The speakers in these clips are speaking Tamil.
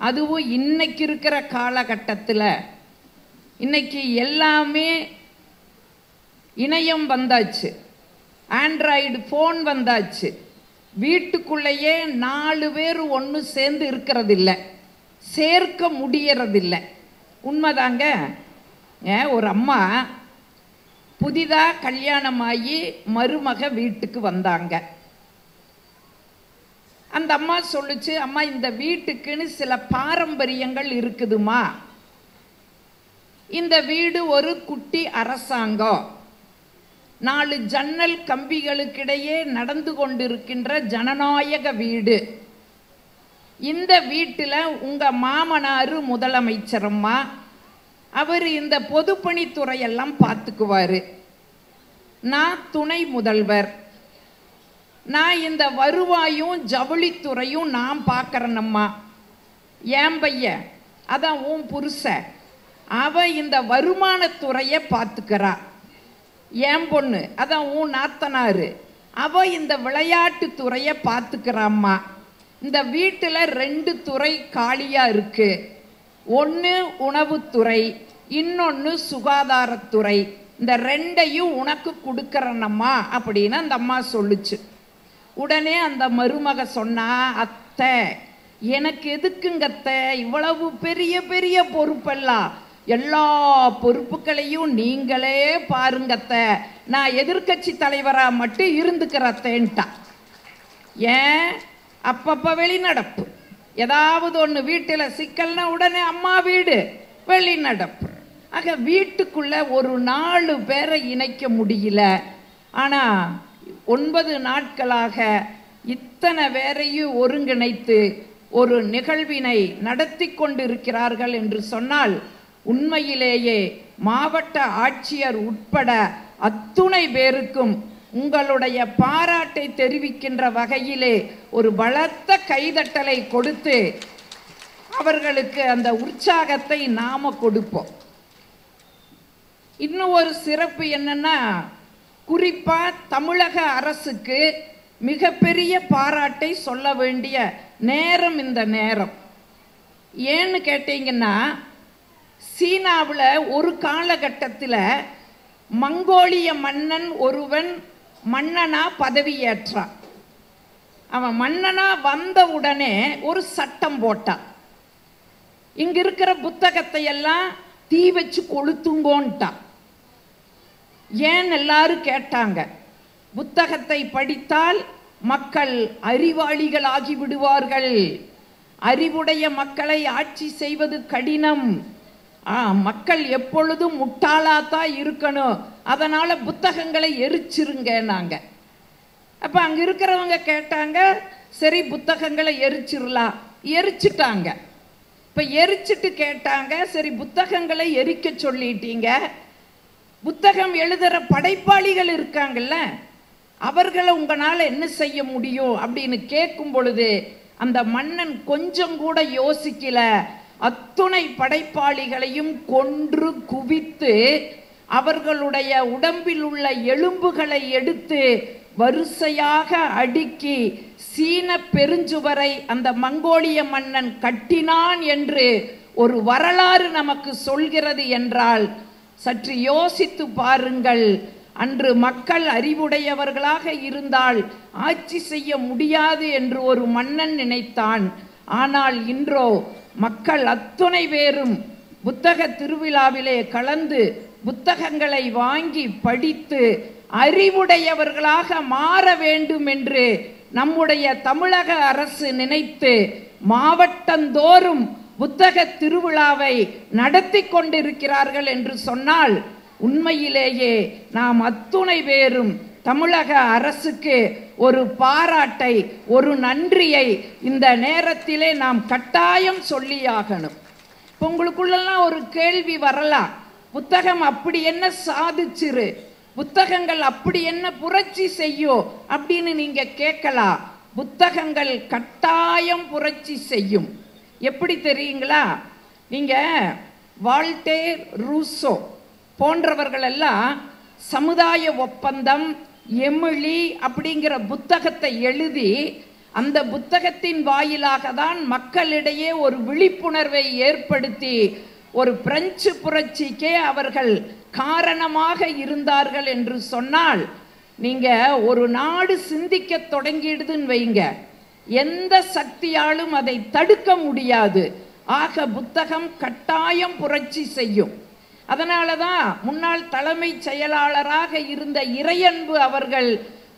அதுவும் இன்னைக்கு இருக்கிற காலகட்டத்தில் இன்னைக்கு எல்லாமே இணையம் வந்தாச்சு, ஆண்ட்ராய்டு ஃபோன் வந்தாச்சு. வீட்டுக்குள்ளேயே 4 பேர் ஒன்று சேர்ந்து இருக்கிறதில்ல, சேர்க்க முடியறதில்லை. உண்மைதாங்க. ஒரு அம்மா புதிதாக கல்யாணமாகி மருமக வீட்டுக்கு வந்தாங்க. அந்த அம்மா சொல்லுச்சு, அம்மா இந்த வீட்டுக்குன்னு சில பாரம்பரியங்கள் இருக்குதுமா. இந்த வீடு ஒரு குட்டி அரசாங்கம், 4 ஜன்னல் கம்பிகளுக்கிடையே நடந்து கொண்டிருக்கின்ற ஜனநாயக வீடு. இந்த வீட்டில் உங்கள் மாமனார் முதலமைச்சரம்மா, அவர் இந்த பொதுப்பணித்துறையெல்லாம் பார்த்துக்குவார். நான் துணை முதல்வர், நான் இந்த வருவாயும் ஜவுளித்துறையும் நான் பார்க்குறேனம்மா. என் பையன் அதான் உன் புருஷ, அவ இந்த வருமானத்துறையை பார்த்துக்கிறா. என் பொண்ணு அதான் உன் நாத்தனாரு, அவ இந்த விளையாட்டு துறையை பார்த்துக்கிறாம்மா. இந்த வீட்டில் 2 துறை காலியாக இருக்கு. ஒன்று உணவுத்துறை, இன்னொன்று சுகாதாரத்துறை. இந்த 2ஐயும் உனக்கு கொடுக்கறனம்மா அப்படின்னு அந்த அம்மா சொல்லுச்சு. உடனே அந்த மருமக சொன்னா, அத்தை எனக்கு எதுக்குங்கத்தை இவ்வளவு பெரிய பெரிய பொறுப்பெல்லாம், எல்லா பொறுப்புகளையும் நீங்களே பாருங்கத்த, நான் எதிர்கட்சி தலைவரா மட்டும் இருந்துக்கிறத்தேன்ட்டா. ஏன் அப்பப்ப வெளிநடப்பு, ஏதாவது ஒன்று வீட்டில் சிக்கல்னா உடனே அம்மா வீடு வெளிநடப்பு. ஆக வீட்டுக்குள்ள ஒரு 4 பேரை இணைக்க முடியல. ஆனால் 9 நாட்களாக இத்தனை பேரையும் ஒருங்கிணைத்து ஒரு நிகழ்வினை நடத்தி கொண்டிருக்கிறார்கள் என்று சொன்னால், உண்மையிலேயே மாவட்ட ஆட்சியர் உட்பட அத்துணை பேருக்கும் உங்களுடைய பாராட்டை தெரிவிக்கின்ற வகையிலே ஒரு பலத்த கைதட்டலை கொடுத்து அவர்களுக்கு அந்த உற்சாகத்தை நாம கொடுப்போம். இன்னும் ஒரு சிறப்பு என்னன்னா, குறிப்பா தமிழக அரசுக்கு மிகப்பெரிய பாராட்டை சொல்ல வேண்டிய நேரம் இந்த நேரம். ஏன்னு கேட்டீங்கன்னா, சீனாவில் ஒரு காலகட்டத்தில் மங்கோலிய மன்னன் ஒருவன் மன்னனா பதவியேற்றான். அவன் மன்னனா வந்த உடனே ஒரு சட்டம் போட்டான், இங்க இருக்கிற புத்தகத்தை எல்லாம் தீ வச்சு கொளுத்துங்கோன்ட்டான். ஏன் எல்லாரும் கேட்டாங்க, புத்தகத்தை படித்தால் மக்கள் அறிவாளிகள் ஆகி விடுவார்கள், அறிவுடைய மக்களை ஆட்சி செய்வது கடினம், மக்கள் எப்பொழுதும் முட்டாளாத்தான் இருக்கணும், அதனால புத்தகங்களை எரிச்சிருங்க நாங்க. அப்ப அங்க இருக்கிறவங்க கேட்டாங்க, சரி புத்தகங்களை எரிச்சிடலாம், எரிச்சிட்டாங்க. இப்ப எரிச்சிட்டு கேட்டாங்க, சரி புத்தகங்களை எரிக்க சொல்லிட்டீங்க, புத்தகம் எழுதுற படைப்பாளிகள் இருக்காங்கல்ல, அவர்களை உங்களால என்ன செய்ய முடியும் அப்படின்னு கேட்கும் பொழுது அந்த மன்னன் கொஞ்சம் கூட யோசிக்கல, அத்துணை படைப்பாளிகளையும் கொன்று குவித்து அவர்களுடைய உடம்பில் உள்ள எலும்புகளை எடுத்து வரிசையாக அடுக்கி சீன பெருஞ்சுவரை அந்த மங்கோலிய மன்னன் கட்டினான் என்று ஒரு வரலாறு நமக்கு சொல்கிறது என்றால் சற்று யோசித்து பாருங்கள். அன்று மக்கள் அறிவுடையவர்களாக இருந்தால் ஆட்சி செய்ய முடியாது என்று ஒரு மன்னன் நினைத்தான். ஆனால் இன்றோ மக்கள் அத்துணை பேரும் புத்தக திருவிழாவிலே கலந்து புத்தகங்களை வாங்கி படித்து அறிவுடையவர்களாக மாற வேண்டும் என்று நம்முடைய தமிழக அரசு நினைத்து மாவட்டந்தோறும் புத்தக திருவிழாவை நடத்தி கொண்டிருக்கிறார்கள் என்று சொன்னால், உண்மையிலேயே நாம் அத்துணை பேரும் தமிழக அரசுக்கு ஒரு பாராட்டை, ஒரு நன்றியை இந்த நேரத்திலே நாம் கட்டாயம் சொல்லியாகணும். உங்களுக்குள்ளெல்லாம் ஒரு கேள்வி வரலாம், புத்தகம் அப்படி என்ன சாதிச்சிரு, புத்தகங்கள் அப்படி என்ன புரட்சி செய்யும் அப்படின்னு நீங்க கேட்கலாம். புத்தகங்கள் கட்டாயம் புரட்சி செய்யும். எப்படி தெரியுங்களா, நீங்க வால்டேர், ரூசோ போன்றவர்கள் எல்லாம் சமுதாய ஒப்பந்தம், எமிலி அப்படிங்கிற புத்தகத்தை எழுதி அந்த புத்தகத்தின் வாயிலாக தான் மக்களிடையே ஒரு விழிப்புணர்வை ஏற்படுத்தி ஒரு பிரெஞ்சு புரட்சிக்கே அவர்கள் காரணமாக இருந்தார்கள் என்று சொன்னால், நீங்க ஒரு நாடு சிந்திக்க தொடங்கிடுதுன்னு வைங்க, எந்த சக்தியாலும் அதை தடுக்க முடியாது. ஆக புத்தகம் கட்டாயம் புரட்சி செய்யும். அதனாலதான் முன்னாள் தலைமை செயலாளராக இருந்த இறையன்பு அவர்கள்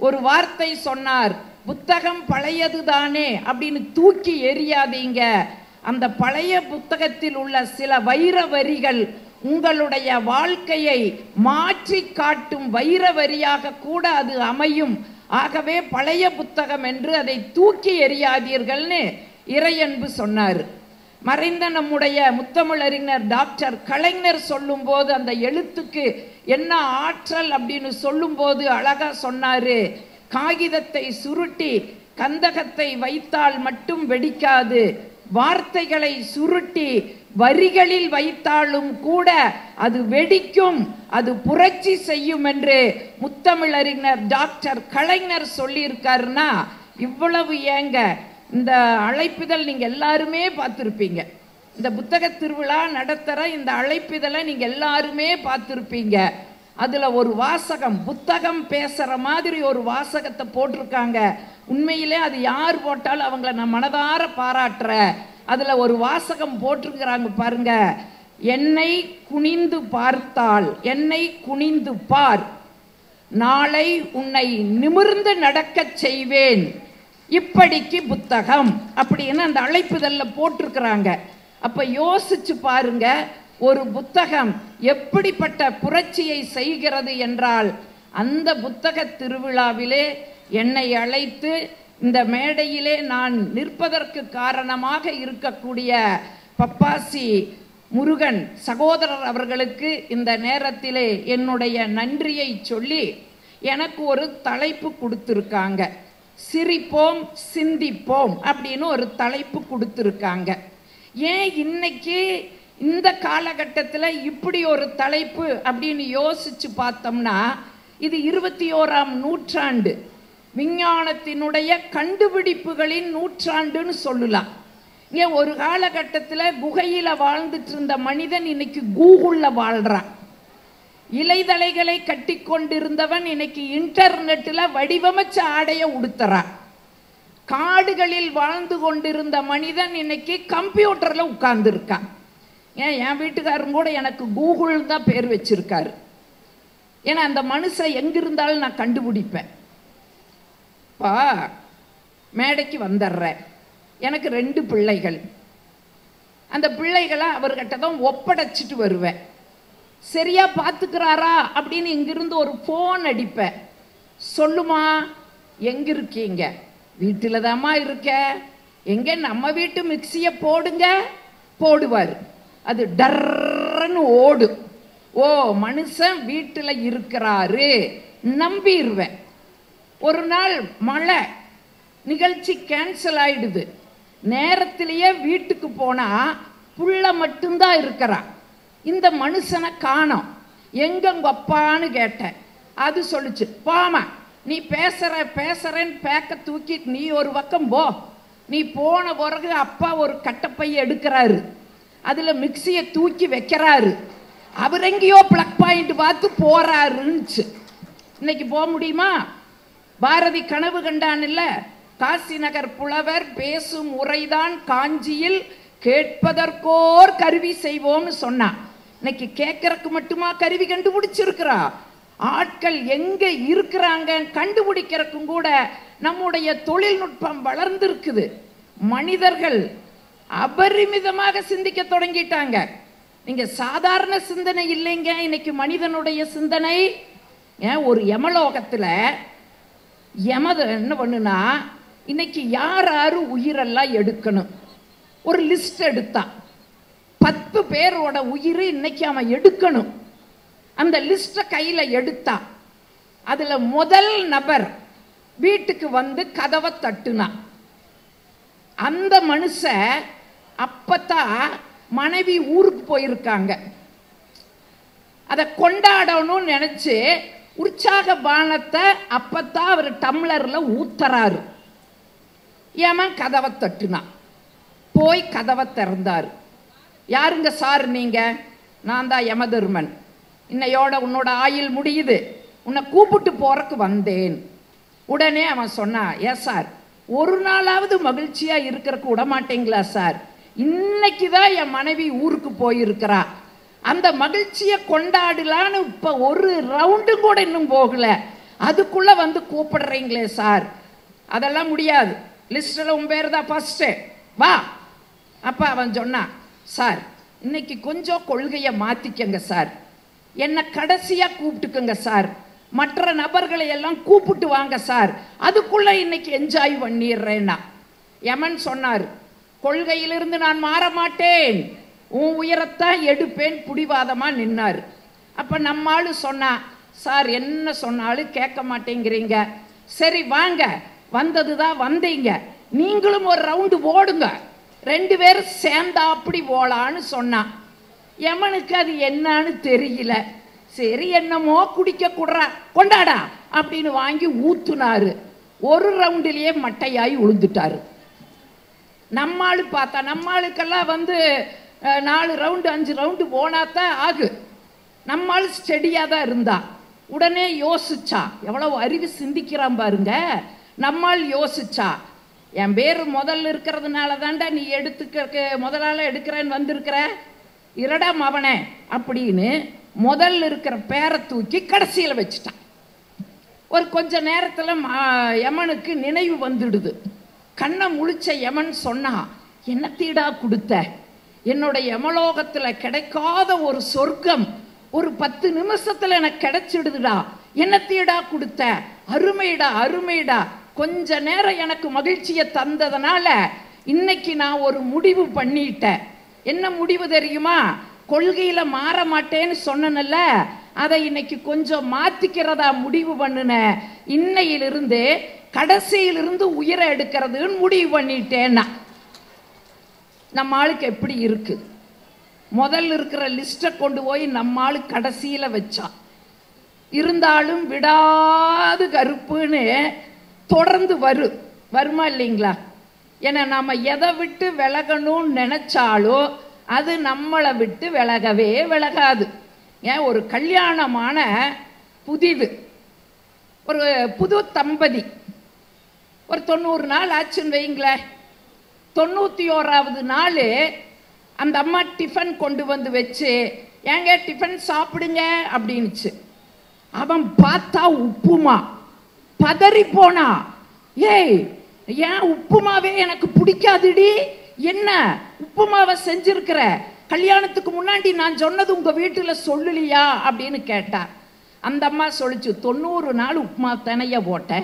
ஒரு வார்த்தை சொன்னார், புத்தகம் பழையது தானே அப்படின்னு தூக்கி எறியாதீங்க, அந்த பழைய புத்தகத்தில் உள்ள சில வைர வரிகள் உங்களுடைய வாழ்க்கையை மாற்றி காட்டும் வைர வரியாக கூட அது அமையும். ஆகவே பழைய புத்தகம் என்று அதை தூக்கி எறியாதீர்கள்னு இறையன்பு சொன்னார். மறைந்த நம்முடைய முத்தமிழறிஞர் டாக்டர் கலைஞர் சொல்லும்போது அந்த எழுத்துக்கு என்ன ஆற்றல் அப்படின்னு சொல்லும்போது அழகா சொன்னாரு, காகிதத்தை சுருட்டி கந்தகத்தை வைத்தால் மட்டும் வெடிக்காது, வார்த்தைகளை சுருட்டி வரிகளில் வைத்தாலும் கூட அது வெடிக்கும், அது புரட்சி செய்யும் என்று முத்தமிழறிஞர் டாக்டர் கலைஞர் சொல்லியிருக்காருன்னா, இவ்வளவு ஏங்க இந்த அழைப்பிதழ் நீங்க எல்லாருமே பார்த்திருப்பீங்க. இந்த புத்தக திருவிழா நடத்துற இந்த அழைப்பிதழை நீங்க எல்லாருமே பார்த்திருப்பீங்க. அதுல ஒரு வாசகம், புத்தகம் பேசுற மாதிரி ஒரு வாசகத்தை போட்டிருக்காங்க. உண்மையிலே அது யார் போட்டாலும் அவங்கள நான் மனதார பாராட்டுற. அதுல ஒரு வாசகம் போட்டிருக்கிறாங்க பாருங்க, என்னை குனிந்து பார்த்தால், என்னை குனிந்து பார், நாளை உன்னை நிமிர்ந்து நடக்க செய்வேன், இப்படிக்கு புத்தகம் அப்படின்னு அந்த அழைப்புதல்ல போட்டிருக்கிறாங்க. அப்ப யோசிச்சு பாருங்க, ஒரு புத்தகம் எப்படிப்பட்ட புரட்சியை செய்கிறது என்றால், அந்த புத்தக திருவிழாவிலே என்னை அழைத்து இந்த மேடையிலே நான் நிற்பதற்கு காரணமாக இருக்கக்கூடிய பப்பாசி முருகன் சகோதரர் அவர்களுக்கு இந்த நேரத்திலே என்னுடைய நன்றியை சொல்லி எனக்கு ஒரு தலைப்பு கொடுத்திருக்காங்க. சிரிப்போம் சிந்திப்போம் அப்படின்னு ஒரு தலைப்பு கொடுத்திருக்காங்க. ஏன் இன்னைக்கு இந்த காலகட்டத்தில் இப்படி ஒரு தலைப்பு அப்படின்னு யோசிச்சு பார்த்தோம்னா, இது 21ஆம் நூற்றாண்டு, விஞ்ஞானத்தினுடைய கண்டுபிடிப்புகளின் நூற்றாண்டுன்னு சொல்லலாம். இங்கே ஒரு காலகட்டத்தில் குகையில் வாழ்ந்துட்டு இருந்த மனிதன் இன்னைக்கு கூகுளில் வாழ்றான். இலைதலைகளை கட்டி கொண்டிருந்தவன் இன்னைக்கு இன்டர்நெட்டில் வடிவமைச்ச ஆடையை உடுத்துறான். காடுகளில் வாழ்ந்து கொண்டிருந்த மனிதன் இன்னைக்கு கம்ப்யூட்டரில் உட்கார்ந்து இருக்கான். ஏன் என் வீட்டுக்காரரும் கூட எனக்கு கூகுள் தான் பேர் வச்சிருக்காரு. ஏன்னா அந்த மனுஷன் எங்கிருந்தாலும் நான் கண்டுபிடிப்பேன். பா மேடைக்கு வந்துடுறேன், எனக்கு 2 பிள்ளைகள். அந்த பிள்ளைகளை அவர்கிட்ட தான் ஒப்படைச்சிட்டு வருவேன். சரியா பார்த்துக்கிறாரா அப்படின்னு இங்கிருந்து ஒரு ஃபோன் அடிப்பேன். சொல்லுமா எங்க இருக்கீங்க? வீட்டில் தாம்மா இருக்க. எங்க நம்ம வீட்டு மிக்சியை போடுங்க, போடுவார். அது டர்ன்னு ஓடும். ஓ மனுஷன் வீட்டில் இருக்கிறாரு நம்பிடுவேன். ஒரு நாள் மழை, நிகழ்ச்சி கேன்சல் ஆயிடுது. நேரத்திலேயே வீட்டுக்கு போனா புள்ள மட்டும்தான் இருக்கிறான். இந்த மனுஷனை காணோம், எங்க உங்க அப்பான்னு கேட்டேன். அது சொல்லுச்சு, போமா நீ பேசுறேன்னு பேக்க தூக்கி நீ ஒரு பக்கம் போ. நீ போன பிறகு அப்பா ஒரு கட்டப்பையை எடுக்கிறாரு, அதுல மிக்சியை தூக்கி வைக்கிறாரு, அவர் எங்கேயோ பிளக் பாயிண்ட் பார்த்து போறாருன்னு. இன்னைக்கு போக முடியுமா? பாரதி கனவு கண்டான் இல்ல, காசி நகர் புலவர் பேசும் உரைதான் காஞ்சியில் கேட்பதற்கோர் கருவி செய்வோம்னு சொன்னான். இன்னைக்கு கேட்கறதுக்கு மட்டுமா கருவி கண்டுபிடிச்சிருக்கிறா? ஆட்கள் எங்க இருக்கிறாங்க கண்டுபிடிக்கிறதுக்கும் கூட நம்முடைய தொழில்நுட்பம் வளர்ந்திருக்குது. மனிதர்கள் அபரிமிதமாக சிந்திக்க தொடங்கிட்டாங்க. நீங்க சாதாரண சிந்தனை இல்லைங்க இன்னைக்கு மனிதனுடைய சிந்தனை. ஒரு யமலோகத்துல யமத என்ன பண்ணுனா, இன்னைக்கு யார் யாரு உயிரெல்லாம் எடுக்கணும் ஒரு லிஸ்ட் எடுத்தான். 10 பேரோட உயிர் இன்னைக்கு அவன் எடுக்கணும். அந்த லிஸ்ட கையில எடுத்தான். அதுல முதல் நபர் வீட்டுக்கு வந்து கதவை தட்டுனான். அந்த மனுஷன் அப்பதான் மனைவி ஊருக்கு போயிருக்காங்க. அதை கொண்டாடணும்னு நினைச்சு உற்சாக பானத்தை அப்பத்தான் அவர் டம்ளர்ல ஊத்துறாரு. ஏமா கதவை தட்டுனான். போய் கதவை திறந்தார். யாருங்க சார் நீங்க? நான் தான் யமதர்மன். இன்னையோட உன்னோட ஆயுள் முடியுது, உன்னை கூப்பிட்டு போறக்கு வந்தேன். உடனே அவன் சொன்னான், ஏன் சார் ஒரு நாளாவது மகிழ்ச்சியா இருக்கிறக்கு விட மாட்டீங்களா சார்? இன்னைக்கு தான் என் மனைவி ஊருக்கு போயிருக்கிறா, அந்த மகிழ்ச்சியை கொண்டாடலான்னு இப்ப ஒரு ரவுண்டு கூட இன்னும் போகல, அதுக்குள்ள வந்து கூப்பிடுறீங்களே சார். அதெல்லாம் முடியாது, லிஸ்ட்ல உன் பேர் தான் ஃபர்ஸ்ட், வா. அப்ப அவன் சொன்னான், சார் இன்னைக்கு கொஞ்சம் கொள்கையை மாத்திக்கங்க சார், என்னை கடைசியா கூப்பிட்டுக்குங்க சார், மற்ற நபர்களை எல்லாம் கூப்பிட்டு வாங்க சார், அதுக்குள்ள இன்னைக்கு என்ஜாய் பண்ணிடுறேன்னா. யமன் சொன்னார், கொள்கையிலிருந்து நான் மாற மாட்டேன், உன் உயரத்தான் எடுப்பேன், புடிவாதமா நின்னார். அப்ப நம்மாளு சொன்னா, சார் என்ன சொன்னாலும் கேட்க மாட்டேங்கிறீங்க, சரி வாங்க, வந்ததுதான் வந்தீங்க, நீங்களும் ஒரு ரவுண்டு ஓடுங்க, 2 பேரும் சேர்ந்தா அப்படி போலான்னு சொன்னான். யமனுக்கு அது என்னன்னு தெரியல. சரி என்னமோ குடிக்க குடுறா, கொண்டாடா அப்படின்னு வாங்கி ஊத்துனாரு. ஒரு ரவுண்டிலேயே மட்டையாய் உழுந்துட்டாரு. நம்மாளு பார்த்தா, நம்மாளுக்கெல்லாம் வந்து 4 ரவுண்டு 5 ரவுண்டு போனாத்தான் ஆகு. நம்மாள் ஸ்டெடியாக தான் இருந்தா. உடனே யோசிச்சா, எவ்வளவு அறிவு சிந்திக்கிறான் பாருங்க. நம்மாள் யோசிச்சா, என் பேர் முதல்ல இருக்கிறதுனால தாண்டா நீ எடுத்துக்க முதலால எடுக்கிறேன்னு வந்திருக்கிற, இரடா மவனே அப்படின்னு முதல்ல இருக்கிற பேரை தூக்கி கடைசியில் வச்சுட்டான். ஒரு கொஞ்ச நேரத்தில் யமனுக்கு நினைவு வந்துடுது. கண்ணை முழிச்ச யமன் சொன்னா, என்ன தீடா கொடுத்த, என்னோட யமலோகத்தில் கிடைக்காத ஒரு சொர்க்கம் ஒரு 10 நிமிஷத்துல எனக்கு கிடைச்சிடுதுடா, என்ன தீடா கொடுத்த, அருமைடா அருமைடா, கொஞ்ச நேரம் எனக்கு மகிழ்ச்சியை தந்ததுனால இன்னைக்கு நான் ஒரு முடிவு பண்ணிட்டேன். என்ன முடிவு தெரியுமா? கொள்கையில மாற மாட்டேன்னு சொன்னேன்ல, அதை இன்னைக்கு கொஞ்சம் மாத்திக்கிறதா முடிவு பண்ணுன. இன்னையிலிருந்து கடைசியிலிருந்து உயிரை எடுக்கிறதுன்னு முடிவு பண்ணிட்டேன்னா. நம்ம ஆளுக்கு எப்படி இருக்கு? முதல்ல இருக்கிற லிஸ்ட்டை கொண்டு போய் நம்ம ஆளு கடைசியில வச்சா. இருந்தாலும் விடாது கருப்புன்னு தொடர்ந்து வருமா இல்லைங்களா? ஏன்னா நம்ம எதை விட்டு விலகணும்னு நினைச்சாலும் அது நம்மளை விட்டு விலகவே விலகாது. ஏன், ஒரு கல்யாணமான ஒரு புது தம்பதி ஒரு 90 நாள் ஆச்சுன்னு வைங்களேன். 91வது நாள் அந்த அம்மா டிஃபன் கொண்டு வந்து வச்சு, ஏங்க டிஃபன் சாப்பிடுங்க அப்படின்னுச்சு. அவன் பார்த்தா உப்புமா, பதறி போனா, ஏய் ஏன் உப்புமாவே எனக்கு பிடிக்காதுடி, என்ன உப்புமாவை செஞ்சிருக்கிற, கல்யாணத்துக்கு முன்னாடி நான் சொன்னது உங்க வீட்டுல சொல்லலையா அப்படின்னு கேட்டா. அந்த அம்மா சொல்லிச்சு, 90 நாள் உப்புமா தனைய போட்ட,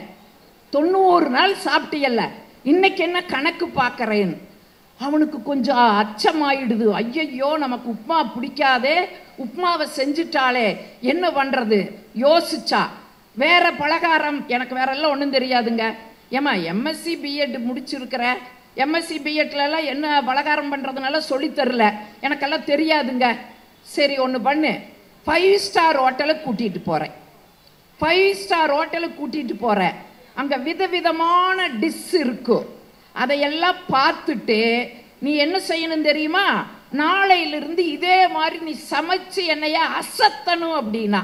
90 நாள் சாப்பிட்டியல்ல, இன்னைக்கு என்ன கணக்கு பார்க்கறேன்னு. அவனுக்கு கொஞ்சம் அச்சமாயிடுது. ஐயையோ நமக்கு உப்புமா பிடிக்காதே, உப்புமாவை செஞ்சுட்டாலே என்ன பண்றது யோசிச்சா. வேற பலகாரம் எனக்கு வேற எல்லாம் ஒன்றும் தெரியாதுங்க. ஏமா எம்எஸ்சி பிஎட் முடிச்சிருக்கிற, எம்எஸ்சி பிஎட்லாம் என்ன பலகாரம் பண்றதுனால சொல்லித்தரல, எனக்கெல்லாம் தெரியாதுங்க. சரி ஒன்று பண்ணு, 5 ஸ்டார் ஹோட்டலுக்கு கூட்டிட்டு போறேன். 5 ஸ்டார் ஹோட்டலுக்கு கூட்டிட்டு போறேன், அங்க விதவிதமான டிஷ் இருக்கும், அதையெல்லாம் பார்த்துட்டு நீ என்ன செய்யணும் தெரியுமா, நாளையிலிருந்து இதே மாதிரி நீ சமைச்சு என்னைய அசத்தணும் அப்படின்னா.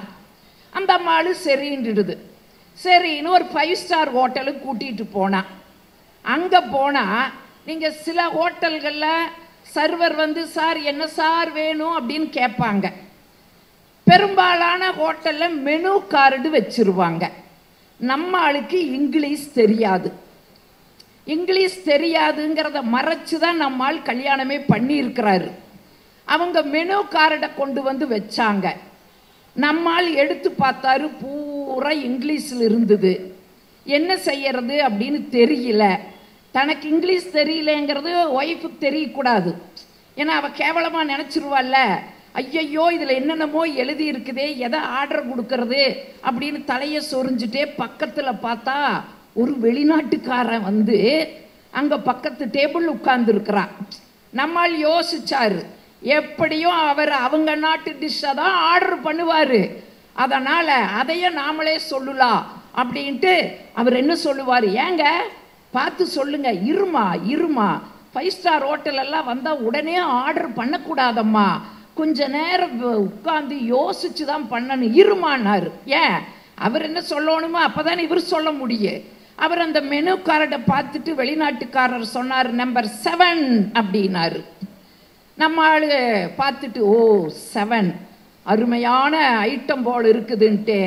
அந்த அம்மாளு சரின்னுடுது. சரின்னு ஒரு 5 ஸ்டார் ஹோட்டலுக்கு கூட்டிட்டு போனா. அங்க போனா நீங்க சில ஹோட்டல்கள்ல சர்வர் வந்து, சார் என்ன சார் வேணும் அப்படின்னு கேட்பாங்க. பெரும்பாலான ஹோட்டல்ல மெனு கார்டு வச்சிருவாங்க. நம்ம ஆளுக்கு இங்கிலீஷ் தெரியாது. இங்கிலீஷ் தெரியாதுங்கிறத மறைச்சுதான் நம்ம ஆள் கல்யாணமே பண்ணியிருக்கிறாரு. அவங்க மெனு கார்டை கொண்டு வந்து வச்சாங்க. நம்மால் எடுத்து பார்த்தாரு, பூரா இங்கிலீஷில் இருந்தது. என்ன செய்யறது அப்படின்னு தெரியல. தனக்கு இங்கிலீஷ் தெரியலங்கிறது ஒய்ஃபுக்கு தெரியக்கூடாது, ஏன்னா அவள் கேவலமாக நினச்சிருவாள்ல. ஐயையோ இதில் என்னென்னமோ எழுதி இருக்குதே, எதை ஆர்டர் கொடுக்கறது அப்படின்னு தலையை சொரிஞ்சுட்டே பக்கத்தில் பார்த்தா ஒரு வெளிநாட்டுக்காரன் வந்து அங்கே பக்கத்து டேபிள் உட்கார்ந்துருக்கிறான். நம்மால் யோசிச்சாரு, எப்படியும் அவர் அவங்க நாட்டு டிஷ்ஷை தான் ஆர்டர் பண்ணுவார், அதனால் அதையே நாமளே சொல்லலாம் அப்படின்ட்டு அவர் என்ன சொல்லுவார், ஏங்க பார்த்து சொல்லுங்க, இருமா இருமா, 5 ஸ்டார் ஹோட்டல் எல்லாம் வந்தால் உடனே ஆர்டர் பண்ணக்கூடாதம்மா, கொஞ்ச நேரம் உட்காந்து யோசிச்சு தான் பண்ணணும், இருமானாரு. ஏன் அவர் என்ன சொல்லணுமோ அப்போதானே இவர் சொல்ல முடியும். அவர் அந்த மெனு கார்டை பார்த்துட்டு வெளிநாட்டுக்காரர் சொன்னார், நம்பர் 7 அப்படின்னாரு. நம்ம ஆளு பார்த்துட்டு, ஓ 7 அருமையான ஐட்டம் போல் இருக்குதுன்ட்டு